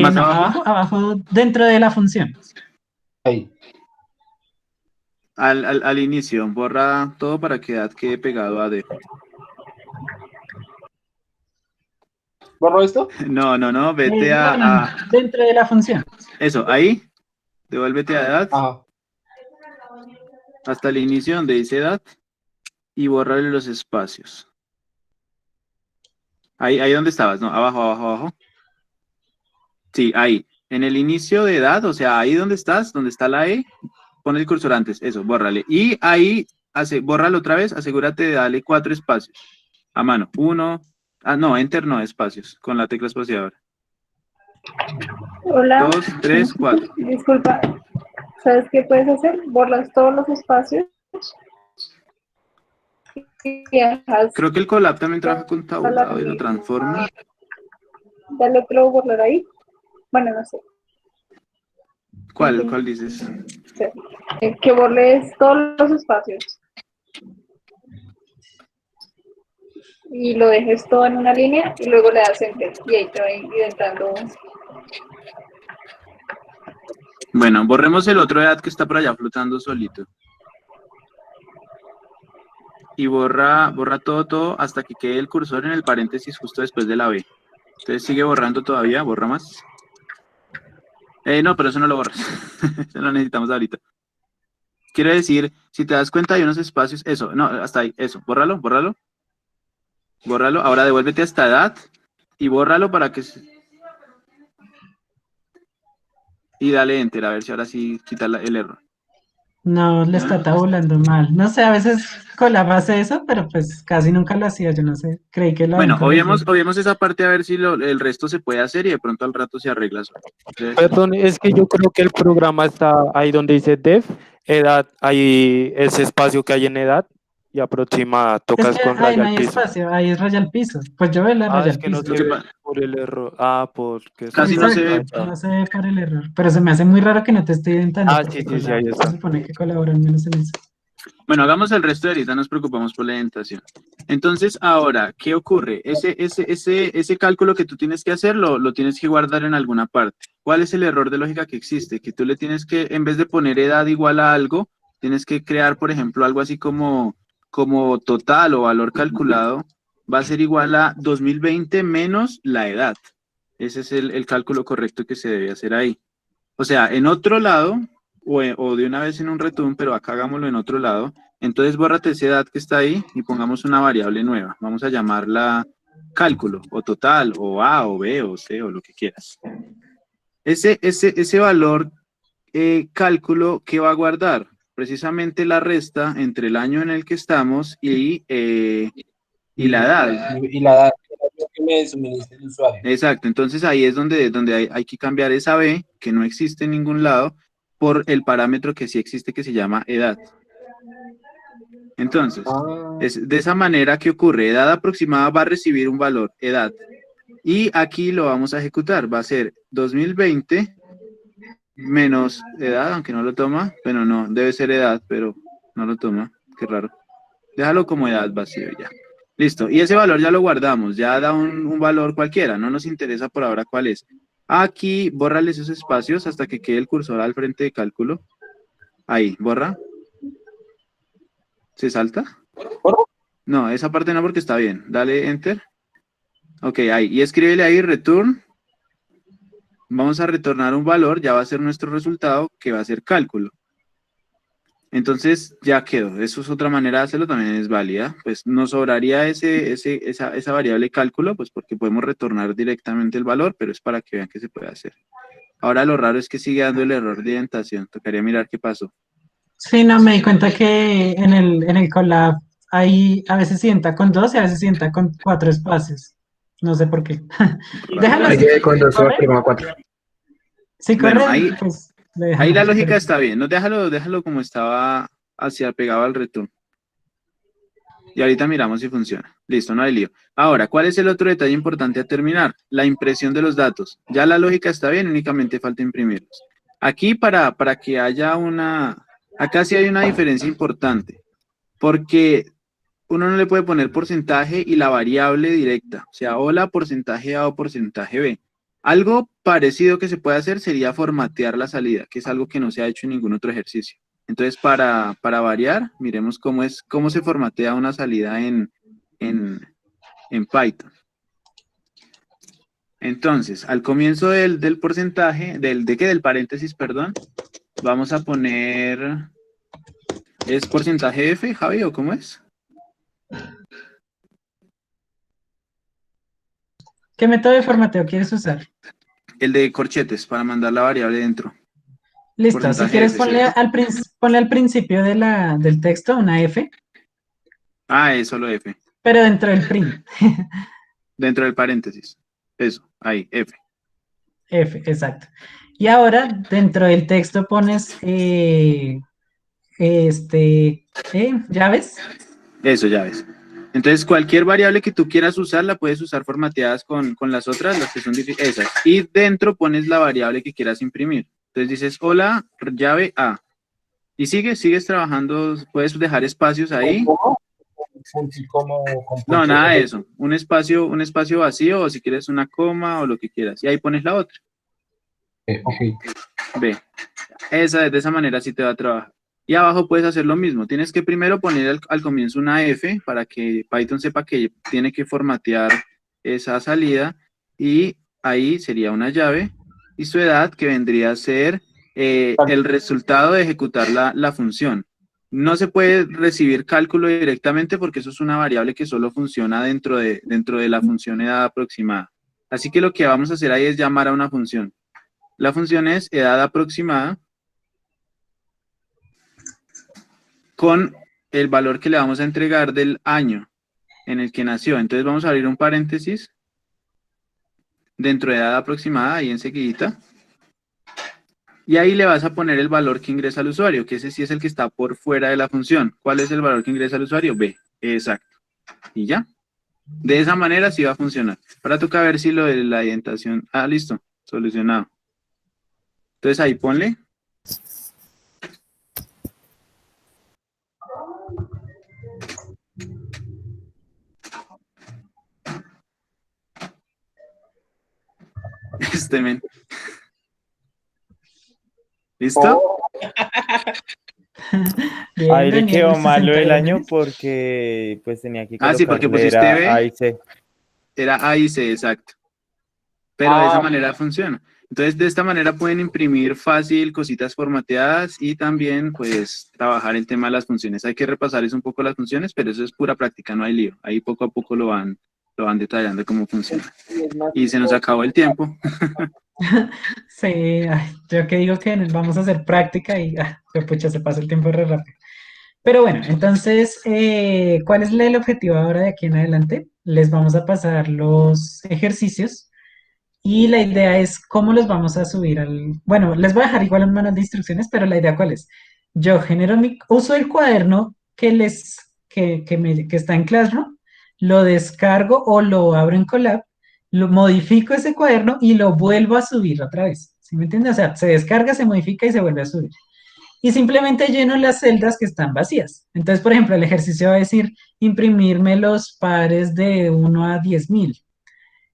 Más No, abajo. abajo, dentro de la función. Ahí. Al inicio, borra todo para que edad quede pegado a def. ¿Borro esto? No, vete No, dentro de la función. Eso, ahí, devuélvete a edad, Ajá. hasta el inicio donde dice edad, y bórrale los espacios. Ahí donde estabas, no, abajo. Sí, ahí, en el inicio de edad, o sea, ahí donde estás, donde está la E, pon el cursor antes, eso, bórrale. Y ahí, bórralo otra vez, asegúrate de darle 4 espacios, a mano, 1, no, enter no, espacios, con la tecla espaciadora. Hola. 2, 3, 4. Disculpa, ¿sabes qué puedes hacer? Borras todos los espacios y dejas. Creo que el Colab también trabaja con tabulado y lo transforma. Dale otro borrar ahí. Bueno, no sé. ¿Cuál dices? Sí. Que borres todos los espacios. Y lo dejes todo en una línea y luego le das enter. Y ahí te va identando. Bueno, borremos el otro edad que está por allá flotando solito. Y borra todo hasta que quede el cursor en el paréntesis justo después de la B. Entonces sigue borrando todavía, borra más. No, pero eso no lo borras. Eso lo necesitamos ahorita. Quiere decir, si te das cuenta hay unos espacios, eso, no, hasta ahí, eso, bórralo. Ahora devuélvete hasta edad y bórralo para que... Y dale enter, a ver si ahora sí quita el error. No, le está tabulando mal. No sé, a veces Colab hace eso, pero pues casi nunca lo hacía, yo no sé. Creí que lo Bueno, habían corregido. obviemos esa parte a ver si el resto se puede hacer y de pronto al rato se arregla solo. Entonces, Perdón, es que yo creo que el programa está ahí donde dice def, edad, ahí ese espacio que hay en edad y aproxima, Es tocas que con ahí no raya al hay piso. espacio, ahí es raya al piso. Pues yo veo la raya Es al que no piso. se Lo que ve por el error. Porque Casi no se ve. Exacto, no se ve por el error. Pero se me hace muy raro que no te esté identando. porque Sí, ahí está. se supone que colabora al menos en eso. Bueno, hagamos el resto de ahorita, nos preocupamos por la indentación. Entonces, ahora, ¿qué ocurre? Ese cálculo que tú tienes que hacer, lo tienes que guardar en alguna parte. ¿Cuál es el error de lógica que existe? Que tú le tienes que, en vez de poner edad igual a algo, tienes que crear, por ejemplo, algo así como total o valor calculado, va a ser igual a 2020 menos la edad. Ese es el cálculo correcto que se debe hacer ahí. O sea, en otro lado, o de una vez en un return, pero acá hagámoslo en otro lado, Entonces bórrate esa edad que está ahí y pongamos una variable nueva. Vamos a llamarla cálculo, o total, o A, o B, o C, o lo que quieras. Ese valor cálculo, ¿qué va a guardar? Precisamente la resta entre el año en el que estamos y la edad. Y la edad que me suministra el usuario. Exacto, entonces ahí es donde hay que cambiar esa B, que no existe en ningún lado, por el parámetro que sí existe, que se llama edad. Entonces, es de esa manera que ocurre. Edad aproximada va a recibir un valor, edad. Y aquí lo vamos a ejecutar. Va a ser 2020 menos edad, aunque no lo toma. Bueno, no, debe ser edad, pero no lo toma. Qué raro. Déjalo como edad vacío ya. Listo. Y ese valor ya lo guardamos. Ya da un valor cualquiera. No nos interesa por ahora cuál es. Aquí, bórrale esos espacios hasta que quede el cursor al frente de cálculo. Ahí, borra. ¿Se salta? No, esa parte no porque está bien. Dale Enter. Ok, ahí. Y escríbele ahí return. Vamos a retornar un valor. Ya va a ser nuestro resultado que va a ser cálculo. Entonces ya quedó. Eso es otra manera de hacerlo. También es válida. Pues nos sobraría esa variable cálculo, pues porque podemos retornar directamente el valor, pero es para que vean que se puede hacer. Ahora lo raro es que sigue dando el error de indentación. Tocaría mirar qué pasó. Sí, no, me di cuenta que en el collab ahí a veces sienta con 2 y a veces sienta con 4 espacios. No sé por qué. Déjalo así. Con 2 con 4. Si corre, Bueno, ahí, pues ahí la lógica está bien. No, déjalo como estaba hacia pegado al return. Y ahorita miramos si funciona. Listo, no hay lío. Ahora, ¿cuál es el otro detalle importante a terminar? La impresión de los datos. Ya la lógica está bien, únicamente falta imprimirlos. Aquí para que haya acá sí hay una diferencia importante. Porque uno no le puede poner porcentaje y la variable directa. O sea, hola, porcentaje A o porcentaje B. Algo parecido que se puede hacer sería formatear la salida, que es algo que no se ha hecho en ningún otro ejercicio. Entonces, para variar, miremos cómo se formatea una salida en Python. Entonces, al comienzo del porcentaje, del paréntesis, perdón, vamos a poner, ¿es porcentaje F, Javi, o cómo es? ¿Qué método de formateo quieres usar? El de corchetes, para mandar la variable dentro. Listo, si Porcentaje quieres F, ponle al principio del texto una F, Ah, es solo F. pero dentro del print. Dentro del paréntesis. Eso, ahí, F. F, exacto. Y ahora dentro del texto pones llaves. Eso, ya ves. Entonces, cualquier variable que tú quieras usar, la puedes usar formateadas con las otras, las que son esas. Y dentro pones la variable que quieras imprimir. Entonces dices, hola, llave A. Y sigues trabajando, puedes dejar espacios ahí. No, nada de eso. Un espacio vacío, o si quieres una coma, o lo que quieras. Y ahí pones la otra. Ok. Ve. De esa manera sí te va a trabajar. Y abajo puedes hacer lo mismo. Tienes que primero poner al comienzo una F para que Python sepa que tiene que formatear esa salida. Y ahí sería una llave. Y su edad, que vendría a ser el resultado de ejecutar la función. No se puede recibir cálculo directamente porque eso es una variable que solo funciona dentro de la función edad aproximada. Así que lo que vamos a hacer ahí es llamar a una función. La función es edad aproximada con el valor que le vamos a entregar del año en el que nació. Entonces vamos a abrir un paréntesis dentro de edad aproximada, ahí enseguidita. Y ahí le vas a poner el valor que ingresa al usuario, que ese sí es el que está por fuera de la función. ¿Cuál es el valor que ingresa al usuario? B. Exacto. Y ya. De esa manera sí va a funcionar. Ahora toca ver si lo de la indentación... Ah, listo. Solucionado. Entonces ahí ponle. Men. ¿Listo? Bien, Ahí le Daniel, quedó los malo el 61. año porque pues tenía que Ah, sí, porque colocarle pusiste B. A y C. Era A y C, exacto. pero de esa Ah, manera funciona. Entonces, de esta manera pueden imprimir fácil cositas formateadas y también, pues, trabajar el tema de las funciones. Hay que repasar un poco las funciones, pero eso es pura práctica, no hay lío. Ahí poco a poco lo van detallando cómo funciona. y es más Y se nos tipo- acabó el tiempo. Sí, ay, yo que digo que vamos a hacer práctica y pucha, se pasa el tiempo re rápido. Pero bueno, entonces, ¿cuál es el objetivo ahora de aquí en adelante? Les vamos a pasar los ejercicios y la idea es cómo los vamos a subir al... Bueno, les voy a dejar igual un manual de instrucciones, pero la idea cuál es. Yo genero uso el cuaderno que está en Classroom, lo descargo o lo abro en Colab, lo modifico ese cuaderno y lo vuelvo a subir otra vez. ¿Sí me entiendes? O sea, se descarga, se modifica y se vuelve a subir y simplemente lleno las celdas que están vacías. Entonces, por ejemplo, el ejercicio va a decir imprimirme los pares de 1 a 10.000.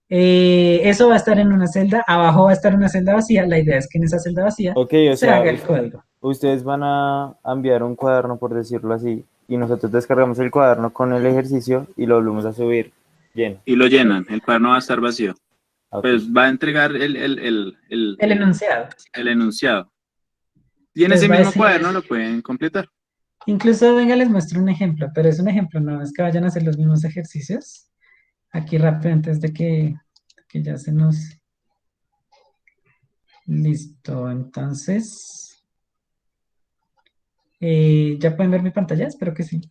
Eso va a estar en una celda, abajo va a estar una celda vacía. La idea es que en esa celda vacía Ok, o se sea, haga el código. ustedes van a enviar un cuaderno, por decirlo así, y nosotros descargamos el cuaderno con el ejercicio y lo volvemos a subir lleno. Y lo llenan, el cuaderno va a estar vacío. Ok. Pues va a entregar El enunciado. el enunciado. Y en ese Entonces va a mismo decir, cuaderno lo pueden completar. incluso venga, les muestro un ejemplo, pero es un ejemplo, no es que vayan a hacer los mismos ejercicios. Aquí rápido, antes de que ya se nos... Listo, entonces... ¿ya pueden ver mi pantalla? Espero que sí.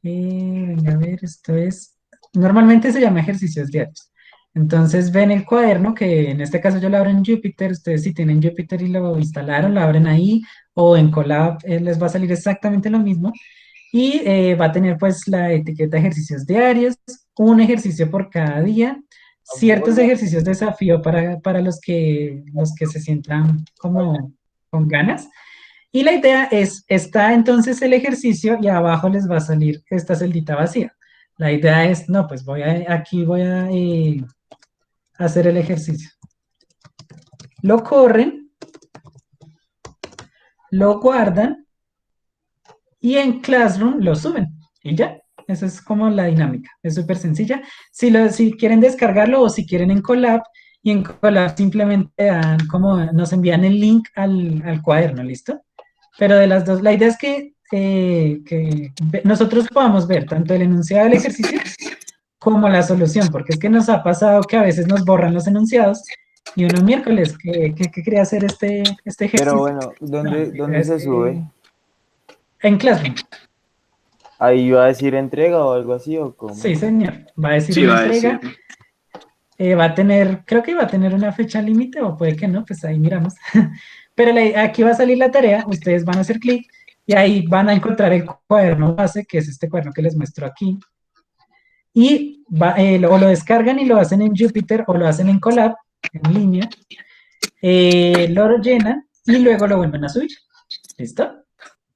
Venga, a ver, esto es... Normalmente se llama ejercicios diarios. Entonces ven el cuaderno, que en este caso yo lo abro en Jupyter. Ustedes si tienen Jupyter y lo instalaron, lo abren ahí, o en Colab les va a salir exactamente lo mismo. Y va a tener pues la etiqueta ejercicios diarios, un ejercicio por cada día, ciertos ejercicios de desafío para los que se sientan como con ganas. Y la idea es, está entonces el ejercicio y abajo les va a salir esta celdita vacía. La idea es, no, pues aquí voy a hacer el ejercicio. Lo corren, lo guardan y en Classroom lo suben. Y ya, esa es como la dinámica. Es súper sencilla. Si quieren descargarlo o si quieren en Colab, y en Colab simplemente nos envían el link al cuaderno, ¿listo? Pero de las dos, la idea es que nosotros podamos ver tanto el enunciado del ejercicio como la solución, porque es que nos ha pasado que a veces nos borran los enunciados y uno miércoles que quería hacer este ejercicio. Pero bueno, No, ¿dónde se sube? En Classroom. ¿Ahí va a decir entrega o algo así o cómo? Sí, señor. Va a decir Sí, una va a entrega. decir. Va a tener, creo que va a tener una fecha límite o puede que no, pues ahí miramos. Pero aquí va a salir la tarea, ustedes van a hacer clic y ahí van a encontrar el cuaderno base, que es este cuaderno que les muestro aquí. Y o lo descargan y lo hacen en Jupyter o lo hacen en Colab, en línea. Lo llenan y luego lo vuelven a subir. ¿Listo?